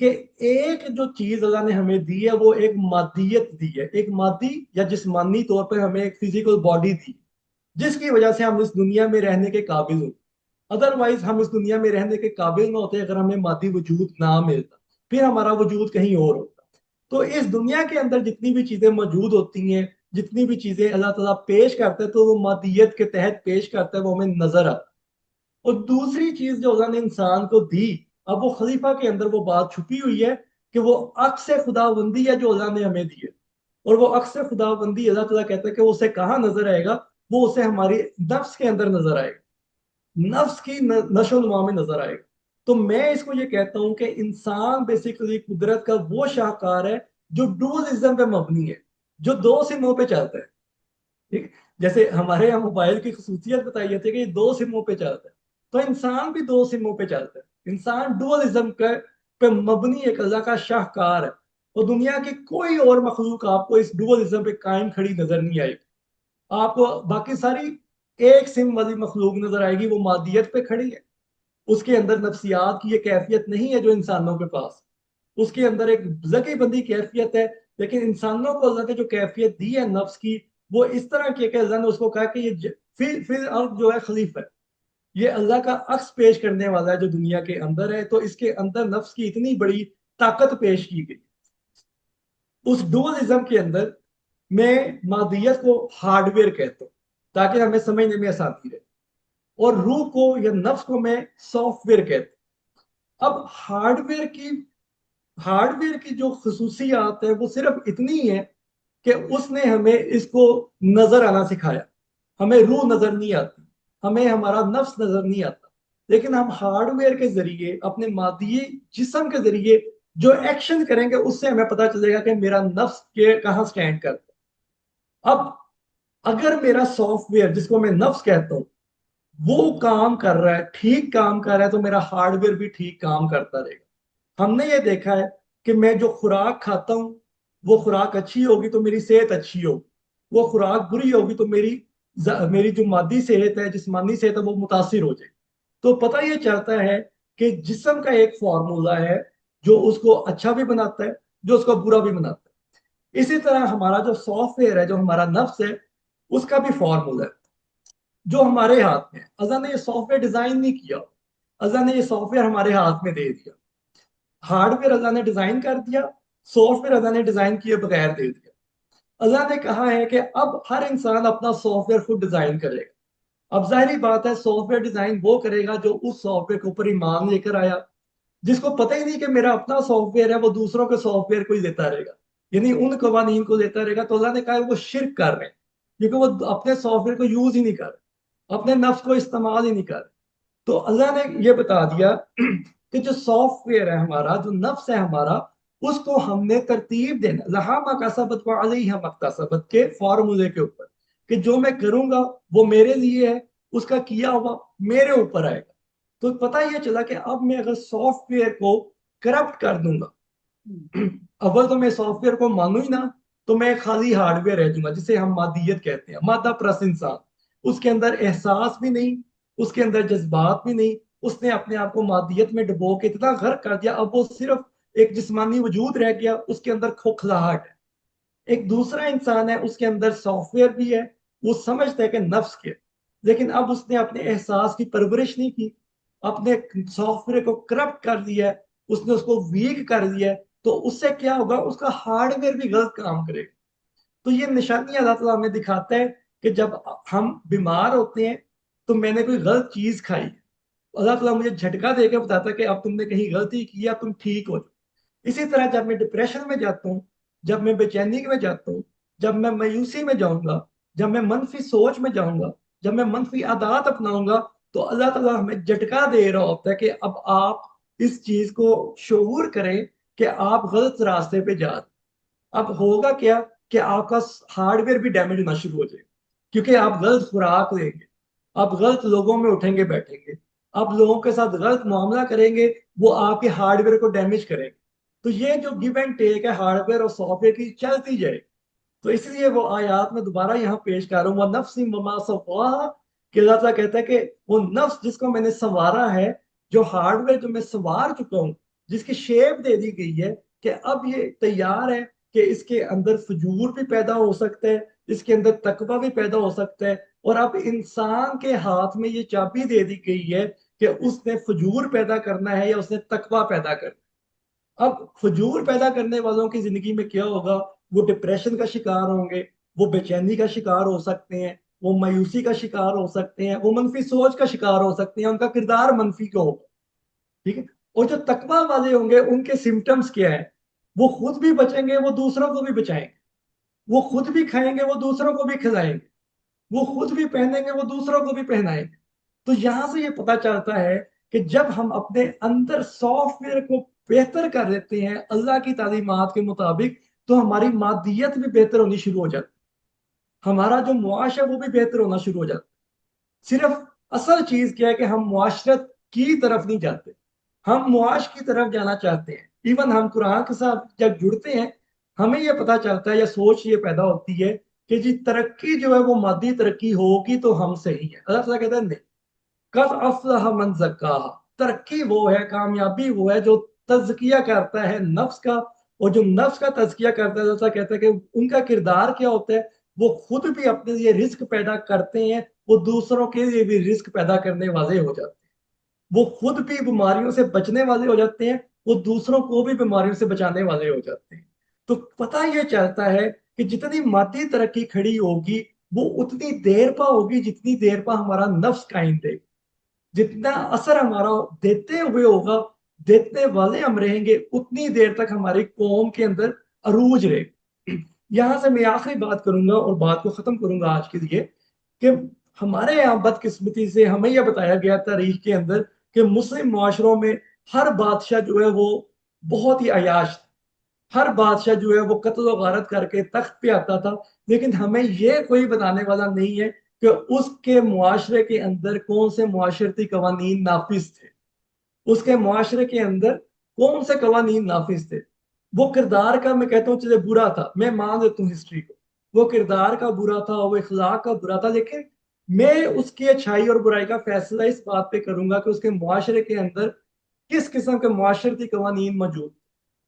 کہ ایک جو چیز اللہ نے ہمیں دی ہے وہ ایک مادیت دی ہے، ایک مادی یا جسمانی طور پر ہمیں ایک فزیکل باڈی دی، جس کی وجہ سے ہم اس دنیا میں رہنے کے قابل ہوں۔ ادروائز ہم اس دنیا میں رہنے کے قابل نہ ہوتے اگر ہمیں مادی وجود نہ ملتا، پھر ہمارا وجود کہیں اور ہوتا۔ تو اس دنیا کے اندر جتنی بھی چیزیں موجود ہوتی ہیں، جتنی بھی چیزیں اللہ تعالیٰ پیش کرتے ہیں، تو وہ مادیت کے تحت پیش کرتا ہے، وہ ہمیں نظر آتا ہے۔ اور دوسری چیز جو اللہ نے انسان کو دی، اب وہ خلیفہ کے اندر وہ بات چھپی ہوئی ہے کہ وہ عکس خدا بندی ہے جو اللہ نے ہمیں دی ہے۔ اور وہ عکس خدا بندی اللہ تعالیٰ کہتا ہے کہ وہ اسے کہاں نظر آئے گا؟ وہ اسے ہماری نفس کے اندر نظر آئے گا، نفس کی نشو و نما میں نظر آئے گا۔ تو میں اس کو یہ کہتا ہوں کہ انسان بیسیکلی قدرت کا وہ شاہکار ہے جو ڈوئلزم پہ مبنی ہے، جو دو سموں پہ چلتا ہے۔ ٹھیک، جیسے ہمارے یہاں موبائل کی خصوصیت بتائی جاتی ہے کہ یہ دو سموں پہ چلتا ہے، تو انسان بھی دو سموں پہ چلتا ہے۔ انسان ڈوئلزم پہ مبنی ایک اللہ کا شاہکار ہے، اور دنیا کی کوئی اور مخلوق آپ کو اس ڈوئلزم پہ قائم کھڑی نظر نہیں آئے گی۔ آپ کو باقی ساری ایک سم والی مخلوق نظر آئے گی، وہ مادیت پہ کھڑی ہے، اس کے اندر نفسیات کی یہ کیفیت نہیں ہے جو انسانوں کے پاس، اس کے اندر ایک ذکی بندی کیفیت ہے۔ لیکن انسانوں کو اللہ نے جو کیفیت دی ہے نفس کی، وہ اس طرح کی کہ اللہ نے اس کو کہا کہ یہ فی الارض جو ہے خلیفہ ہے، یہ اللہ کا عکس پیش کرنے والا ہے جو دنیا کے اندر ہے۔ تو اس کے اندر نفس کی اتنی بڑی طاقت پیش کی گئی۔ اس ڈوئلزم کے اندر میں مادیت کو ہارڈ ویئر کہتا ہوں تاکہ ہمیں سمجھنے میں آسانی رہے، اور روح کو یا نفس کو میں سافٹ ویئر کہتا ہوں۔ اب ہارڈ ویئر کی جو خصوصیات ہے وہ صرف اتنی ہے کہ اس نے ہمیں اس کو نظر آنا سکھایا۔ ہمیں روح نظر نہیں آتی، ہمیں ہمارا نفس نظر نہیں آتا، لیکن ہم ہارڈ ویئر کے ذریعے اپنے مادی جسم کے ذریعے جو ایکشن کریں گے اس سے ہمیں پتا چلے گا کہ میرا نفس کہاں سٹینڈ کرتا ہے۔ اب اگر میرا سافٹ ویئر جس کو میں نفس کہتا ہوں وہ کام کر رہا ہے، ٹھیک کام کر رہا ہے، تو میرا ہارڈ ویئر بھی ٹھیک کام کرتا رہے گا۔ ہم نے یہ دیکھا ہے کہ میں جو خوراک کھاتا ہوں وہ خوراک اچھی ہوگی تو میری صحت اچھی ہوگی، وہ خوراک بری ہوگی تو میری جو مادی صحت ہے، جسمانی صحت ہے، وہ متاثر ہو جائے۔ تو پتہ یہ چلتا ہے کہ جسم کا ایک فارمولا ہے جو اس کو اچھا بھی بناتا ہے، جو اس کو برا بھی بناتا ہے۔ اسی طرح ہمارا جو سافٹ ویئر ہے، جو ہمارا نفس ہے، اس کا بھی فارمولا ہے جو ہمارے ہاتھ میں ہے۔ اللہ نے یہ سافٹ ویئر ڈیزائن نہیں کیا، اللہ نے یہ سافٹ ویئر ہمارے ہاتھ میں دے دیا۔ ہارڈ ویئر اللہ نے ڈیزائن کر دیا، سافٹ ویئر اللہ نے ڈیزائن کیے بغیر دے دیا۔ اللہ نے کہا ہے کہ اب ہر انسان اپنا سافٹ ویئر خود ڈیزائن کرے گا۔ اب ظاہری بات ہے سافٹ ویئر ڈیزائن وہ کرے گا جو اس سافٹ ویئر کے اوپر ایمان لے کر آیا، جس کو پتہ ہی نہیں کہ میرا اپنا سافٹ ویئر ہے، وہ دوسروں کے سافٹ ویئر کو ہی لیتا رہے گا، یعنی ان قوانین کو لیتا رہے گا۔ تو اللہ نے کہا وہ شرک کر رہے ہیں، کیونکہ وہ اپنے سافٹ ویئر کو یوز ہی نہیں کر رہے، اپنے نفس کو استعمال ہی نہیں کر رہے۔ تو اللہ نے یہ بتا دیا کہ جو سافٹ ویئر ہے ہمارا، جو نفس ہے ہمارا، اس کو ہم نے ترتیب دینا، لہا ما کسبت وعلیہا ما اکتسبت کے فارمولے کے اوپر، کہ جو میں کروں گا وہ میرے لیے ہے، اس کا کیا ہوا میرے اوپر آئے گا۔ تو پتہ یہ چلا کہ اب میں اگر سافٹ ویئر کو کرپٹ کر دوں گا، اول تو میں سافٹ ویئر کو مانوں ہی نہ، تو میں خالی ہارڈ ویئر رہ جوں گا، جسے ہم مادیت کہتے ہیں، مادہ پرست انسان۔ اس کے اندر احساس بھی نہیں، اس کے اندر جذبات بھی نہیں، اس نے اپنے آپ کو مادیت میں ڈبو کے اتنا غرق کر دیا، اب وہ صرف ایک جسمانی وجود رہ گیا، اس کے اندر کھوکھلاہٹ ہے۔ ایک دوسرا انسان ہے، اس کے اندر سافٹ ویئر بھی ہے، وہ سمجھتا ہے کہ نفس کے، لیکن اب اس نے اپنے احساس کی پرورش نہیں کی، اپنے سافٹ ویئر کو کرپٹ کر دیا ہے، اس نے اس کو ویک کر دیا ہے۔ تو اس سے کیا ہوگا؟ اس کا ہارڈ ویئر بھی غلط کام کرے گا۔ تو یہ نشانی اللہ تعالیٰ ہمیں دکھاتا ہے کہ جب ہم بیمار ہوتے ہیں تو میں نے کوئی غلط چیز کھائی، اللہ تعالیٰ مجھے جھٹکا دے کے بتاتا ہے کہ اب تم نے کہیں غلطی کی، اب تم ٹھیک ہو جاؤ۔ اسی طرح جب میں ڈپریشن میں جاتا ہوں، جب میں بے چینی میں جاتا ہوں، جب میں مایوسی میں جاؤں گا، جب میں منفی سوچ میں جاؤں گا، جب میں منفی عادات اپناؤں گا، تو اللہ تعالیٰ ہمیں جھٹکا دے رہا ہوتا ہے کہ اب آپ اس چیز کو شعور کریں کہ آپ غلط راستے پہ جا رہے۔ اب ہوگا کیا کہ آپ کا ہارڈ ویئر بھی ڈیمیج ہونا شروع ہو جائے گا، کیونکہ آپ غلط خوراک لیں گے، آپ غلط لوگوں میں اٹھیں گے بیٹھیں گے، آپ لوگوں کے ساتھ غلط معاملہ کریں گے، وہ آپ کے ہارڈ ویئر کو ڈیمیج کریں گے۔ تو یہ جو گیو اینڈ ٹیک ہے ہارڈ ویئر اور سافٹ ویئر کی، چلتی جائے گی۔ تو اس لیے وہ آیات میں دوبارہ یہاں پیش کر رہا ہوں، وَنَفْسٍ وَمَا سَوَّاهَا، کہ اللہ تعالیٰ کہتا ہے کہ وہ نفس جس کو میں نے سنوارا ہے، جو ہارڈ ویئر جو میں سنوار چکا ہوں، جس کی شیپ دے دی گئی ہے کہ اب یہ تیار ہے کہ اس کے اندر فجور بھی پیدا ہو سکتا ہے، اس کے اندر تقوی بھی پیدا ہو سکتا ہے، اور اب انسان کے ہاتھ میں یہ چابی دے دی گئی ہے کہ اس نے فجور پیدا کرنا ہے یا اس نے تقوی پیدا کرنا ہے۔ اب فجور پیدا کرنے والوں کی زندگی میں کیا ہوگا؟ وہ ڈپریشن کا شکار ہوں گے، وہ بے چینی کا شکار ہو سکتے ہیں، وہ مایوسی کا شکار ہو سکتے ہیں، وہ منفی سوچ کا شکار ہو سکتے ہیں، ان کا کردار منفی کا ہوگا، ٹھیک ہے۔ اور جو تقوی والے ہوں گے ان کے سمٹمز کیا ہیں؟ وہ خود بھی بچیں گے، وہ دوسروں کو بھی بچائیں گے، وہ خود بھی کھائیں گے، وہ دوسروں کو بھی کھلائیں گے، وہ خود بھی پہنیں گے، وہ دوسروں کو بھی پہنائیں گے۔ تو یہاں سے یہ پتا چلتا ہے کہ جب ہم اپنے اندر سافٹ ویئر کو بہتر کر لیتے ہیں اللہ کی تعلیمات کے مطابق، تو ہماری مادیت بھی بہتر ہونی شروع ہو جاتی، ہمارا جو معاش ہے وہ بھی بہتر ہونا شروع ہو جاتا۔ صرف اصل چیز کیا ہے کہ ہم معاشرت کی طرف نہیں جاتے، ہم معاش کی طرف جانا چاہتے ہیں۔ ایون ہم قرآن کے ساتھ جب جڑتے ہیں ہمیں یہ پتا چلتا ہے یا سوچ یہ پیدا ہوتی ہے کہ جی ترقی جو ہے وہ مادی ترقی ہوگی تو ہم صحیح ہے۔ اللہ تعالیٰ کہتا ہے نہیں، قد افلح من زکاہا، ترقی وہ ہے، کامیابی وہ ہے جو تزکیہ کرتا ہے نفس کا، اور جو نفس کا تزکیہ کرتا ہے اللہ کہتا ہے کہ ان کا کردار کیا ہوتا ہے؟ وہ خود بھی اپنے لیے رزق پیدا کرتے ہیں، وہ دوسروں کے لیے بھی رزق پیدا کرنے والے ہو جاتے ہیں، وہ خود بھی بیماریوں سے بچنے والے ہو جاتے ہیں، وہ دوسروں کو بھی بیماریوں سے بچانے والے ہو جاتے ہیں۔ تو پتہ یہ چلتا ہے کہ جتنی مادی ترقی کھڑی ہوگی وہ اتنی دیر پا ہوگی جتنی دیر پا ہمارا نفس قائم دے گا، جتنا اثر ہمارا دیتے ہوئے ہوگا، دیتے والے ہم رہیں گے، اتنی دیر تک ہماری قوم کے اندر عروج رہے گا۔ یہاں سے میں آخری بات کروں گا اور بات کو ختم کروں گا آج کے لیے، کہ ہمارے یہاں بدقسمتی سے ہمیں یہ بتایا گیا تاریخ کے اندر کہ مسلم معاشروں میں ہر بادشاہ جو ہے وہ بہت ہی عیاش تھا، ہر بادشاہ جو ہے وہ قتل و غارت کر کے تخت پہ آتا تھا، لیکن ہمیں یہ کوئی بتانے والا نہیں ہے کہ اس کے معاشرے کے اندر کون سے معاشرتی قوانین نافذ تھے، اس کے معاشرے کے اندر کون سے قوانین نافذ تھے۔ وہ کردار کا میں کہتا ہوں چلے برا تھا، میں مان لیتا ہوں ہسٹری کو، وہ کردار کا برا تھا، وہ اخلاق کا برا تھا، لیکن میں اس کی اچھائی اور برائی کا فیصلہ اس بات پہ کروں گا کہ اس کے معاشرے کے اندر کس قسم کے معاشرتی قوانین موجود،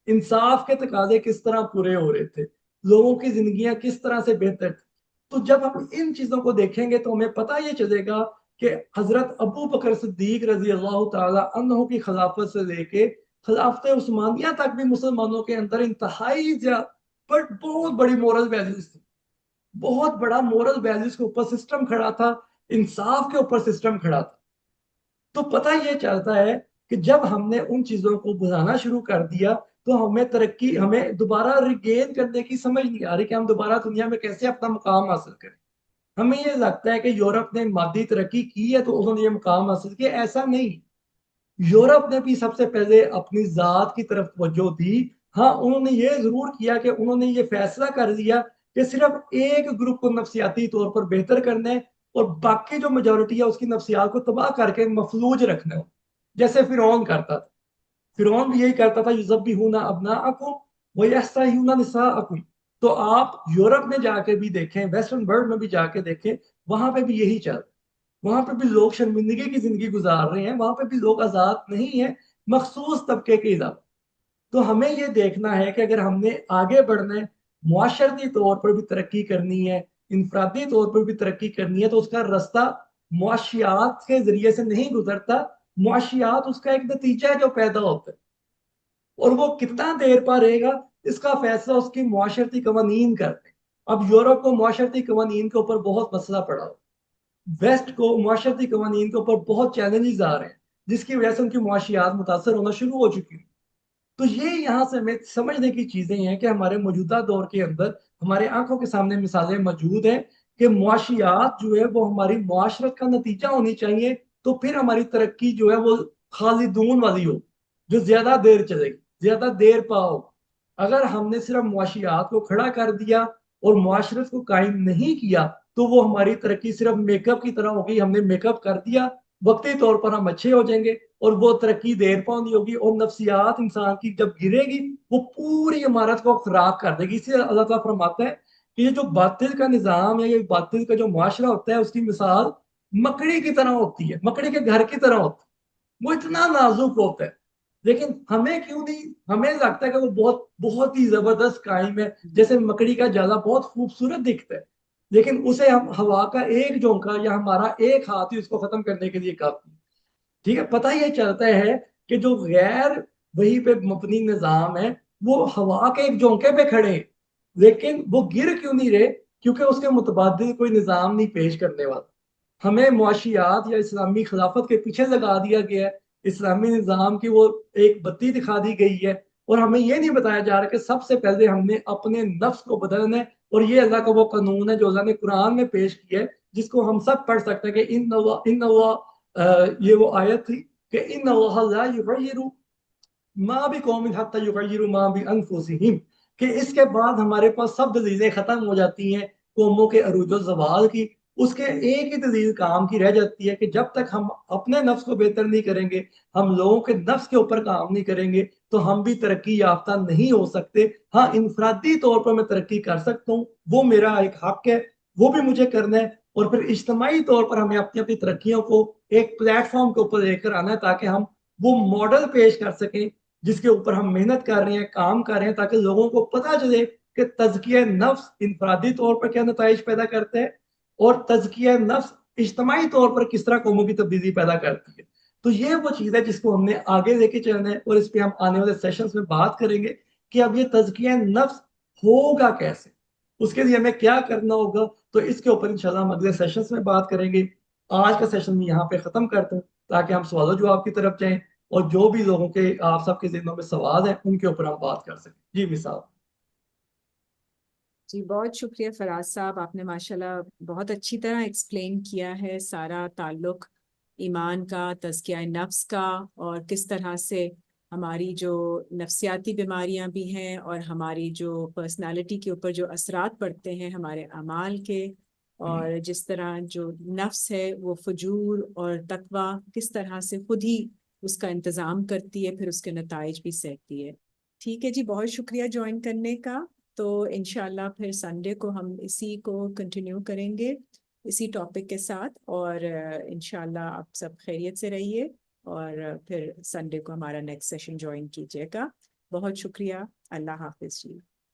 انصاف کے تقاضے کس طرح پورے ہو رہے تھے، لوگوں کی زندگیاں کس طرح سے بہتر تھیں۔ تو جب ہم ان چیزوں کو دیکھیں گے تو ہمیں پتہ یہ چلے گا کہ حضرت ابو بکر صدیق رضی اللہ تعالی عنہ کی خلافت سے لے کے خلافت عثمانیہ تک بھی مسلمانوں کے اندر انتہائی بہت بڑی مورل ویلیوز تھی، بہت بڑا مورل ویلیوز کے اوپر سسٹم کھڑا تھا، انصاف کے اوپر سسٹم کھڑا تھا۔ تو پتہ یہ چلتا ہے کہ جب ہم نے ان چیزوں کو بھلانا شروع کر دیا تو ہمیں ترقی، ہمیں دوبارہ ریگین کرنے کی سمجھ نہیں آ رہی کہ ہم دوبارہ دنیا میں کیسے اپنا مقام حاصل کریں۔ ہمیں یہ لگتا ہے کہ یورپ نے مادی ترقی کی ہے تو انہوں نے یہ مقام حاصل کیا، ایسا نہیں۔ یورپ نے بھی سب سے پہلے اپنی ذات کی طرف توجہ دی، ہاں انہوں نے یہ ضرور کیا کہ انہوں نے یہ فیصلہ کر لیا کہ صرف ایک گروپ کو نفسیاتی طور پر بہتر کرنا ہے اور باقی جو میجورٹی ہے اس کی نفسیات کو تباہ کر کے مفلوج رکھنا ہے، جیسے فرعون کرتا تھا۔ فرعون بھی یہی کرتا تھا، یذبحون ابناءکم ویستحیون نساءکم۔ تو آپ یورپ میں جا کے بھی دیکھیں، ویسٹرن ورلڈ میں بھی جا کے دیکھیں، وہاں پہ بھی یہی چل، وہاں پہ بھی لوگ شرمندگی کی زندگی گزار رہے ہیں، وہاں پہ بھی لوگ آزاد نہیں ہیں، مخصوص طبقے کے علاوہ۔ تو ہمیں یہ دیکھنا ہے کہ اگر ہم نے آگے بڑھنا ہے، معاشرتی طور پر بھی ترقی کرنی ہے، انفرادی طور پر بھی ترقی کرنی ہے، تو اس کا رستہ معاشیات کے ذریعے سے نہیں گزرتا، معاشیات اس کا ایک نتیجہ ہے جو پیدا ہوتا ہے، اور وہ کتنا دیر پا رہے گا اس کا فیصلہ اس کی معاشرتی قوانین کرتے ہیں۔ اب یورپ کو معاشرتی قوانین کے اوپر بہت مسئلہ پڑا ہو، ویسٹ کو معاشرتی قوانین کے اوپر بہت چیلنجز آ رہے ہیں، جس کی وجہ سے ان کی معاشیات متاثر ہونا شروع ہو چکی ہیں۔ تو یہ یہاں سے ہمیں سمجھنے کی چیزیں ہیں کہ ہمارے موجودہ دور کے اندر ہمارے آنکھوں کے سامنے مثالیں موجود ہیں کہ معاشیات جو ہے وہ ہماری معاشرت کا نتیجہ ہونی چاہیے، تو پھر ہماری ترقی جو ہے وہ خالدون والی ہو، جو زیادہ دیر چلے گی، زیادہ دیر پاؤ۔ اگر ہم نے صرف معاشیات کو کھڑا کر دیا اور معاشرت کو قائم نہیں کیا تو وہ ہماری ترقی صرف میک اپ کی طرح ہوگی، ہم نے میک اپ کر دیا، وقتی طور پر ہم اچھے ہو جائیں گے اور وہ ترقی دیر پاؤں ہوگی، اور نفسیات انسان کی جب گرے گی وہ پوری عمارت کو خراب کر دے گی۔ اس لیے اللہ تعالیٰ فرماتا ہے کہ یہ جو باطل کا نظام ہے، یہ باطل کا جو معاشرہ ہوتا ہے، اس کی مثال مکڑی کی طرح ہوتی ہے، مکڑی کے گھر کی طرح ہوتا ہے، وہ اتنا نازک ہوتا ہے لیکن ہمیں کیوں نہیں، ہمیں لگتا ہے کہ وہ بہت بہت ہی زبردست قائم ہے، جیسے مکڑی کا جالا بہت خوبصورت دکھتا ہے، لیکن اسے ہم ہوا کا ایک جھونکا یا ہمارا ایک ہاتھ ہی اس کو ختم کرنے کے لیے کافی، ٹھیک ہے۔ پتہ یہ چلتا ہے کہ جو غیر وہی پہ مبنی نظام ہے وہ ہوا کے ایک جھونکے پہ کھڑے ہیں، لیکن وہ گر کیوں نہیں رہے؟ کیونکہ اس کے متبادل کوئی نظام نہیں پیش کرنے والا۔ ہمیں معاشیات یا اسلامی خلافت کے پیچھے لگا دیا گیا ہے، اسلامی نظام کی وہ ایک بتی دکھا دی گئی ہے، اور ہمیں یہ نہیں بتایا جا رہا کہ سب سے پہلے ہم نے اپنے نفس کو بدلنا ہے، اور یہ اللہ کا وہ قانون ہے جو اللہ نے قرآن میں پیش کیا ہے، جس کو ہم سب پڑھ سکتے ہیں کہ ان یہ وہ آیت تھی کہ ان اللہ لا یغیر ما بقوم حتی یغیروا ما بانفسہم، کہ اس کے بعد ہمارے پاس سب دلیلیں ختم ہو جاتی ہیں قوموں کے عروج و زوال کی، اس کے ایک ہی دلیل کام کی رہ جاتی ہے کہ جب تک ہم اپنے نفس کو بہتر نہیں کریں گے، ہم لوگوں کے نفس کے اوپر کام نہیں کریں گے، تو ہم بھی ترقی یافتہ نہیں ہو سکتے۔ ہاں انفرادی طور پر میں ترقی کر سکتا ہوں، وہ میرا ایک حق ہے، وہ بھی مجھے کرنا ہے، اور پھر اجتماعی طور پر ہمیں اپنی اپنی ترقیوں کو ایک پلیٹ فارم کے اوپر لے کر آنا ہے تاکہ ہم وہ ماڈل پیش کر سکیں جس کے اوپر ہم محنت کر رہے ہیں، کام کر رہے ہیں، تاکہ لوگوں کو پتہ چلے کہ تزکیہ نفس انفرادی طور پر کیا نتائج پیدا کرتے ہیں، اور تزکیہ نفس اجتماعی طور پر کس طرح قوموں کی تبدیلی پیدا کرتی ہے۔ تو یہ وہ چیز ہے جس کو ہم نے آگے لے کے چلنا ہے، اور اس پہ ہم آنے والے سیشنز میں بات کریں گے کہ اب یہ تزکیہ نفس ہوگا کیسے، اس کے لیے ہمیں کیا کرنا ہوگا۔ تو اس کے اوپر انشاءاللہ ہم اگلے سیشنز میں بات کریں گے۔ آج کا سیشن میں یہاں پہ ختم کرتے ہیں تاکہ ہم سوال و جواب کی طرف جائیں، اور جو بھی لوگوں کے آپ سب کے ذہنوں میں سوال ہیں ان کے اوپر ہم بات کر سکیں۔ جی مثال۔ جی بہت شکریہ فراز صاحب، آپ نے ماشاءاللہ بہت اچھی طرح ایکسپلین کیا ہے سارا تعلق ایمان کا، تزکیہ نفس کا، اور کس طرح سے ہماری جو نفسیاتی بیماریاں بھی ہیں اور ہماری جو پرسنالٹی کے اوپر جو اثرات پڑتے ہیں ہمارے اعمال کے، اور جس طرح جو نفس ہے وہ فجور اور تقوی کس طرح سے خود ہی اس کا انتظام کرتی ہے، پھر اس کے نتائج بھی سہتی ہے۔ ٹھیک ہے جی، بہت شکریہ جوائن کرنے کا۔ تو انشاءاللہ پھر سنڈے کو ہم اسی کو کنٹینیو کریں گے اسی ٹاپک کے ساتھ، اور انشاءاللہ آپ سب خیریت سے رہیے، اور پھر سنڈے کو ہمارا نیکسٹ سیشن جوائن کیجیے گا۔ بہت شکریہ، اللہ حافظ جی۔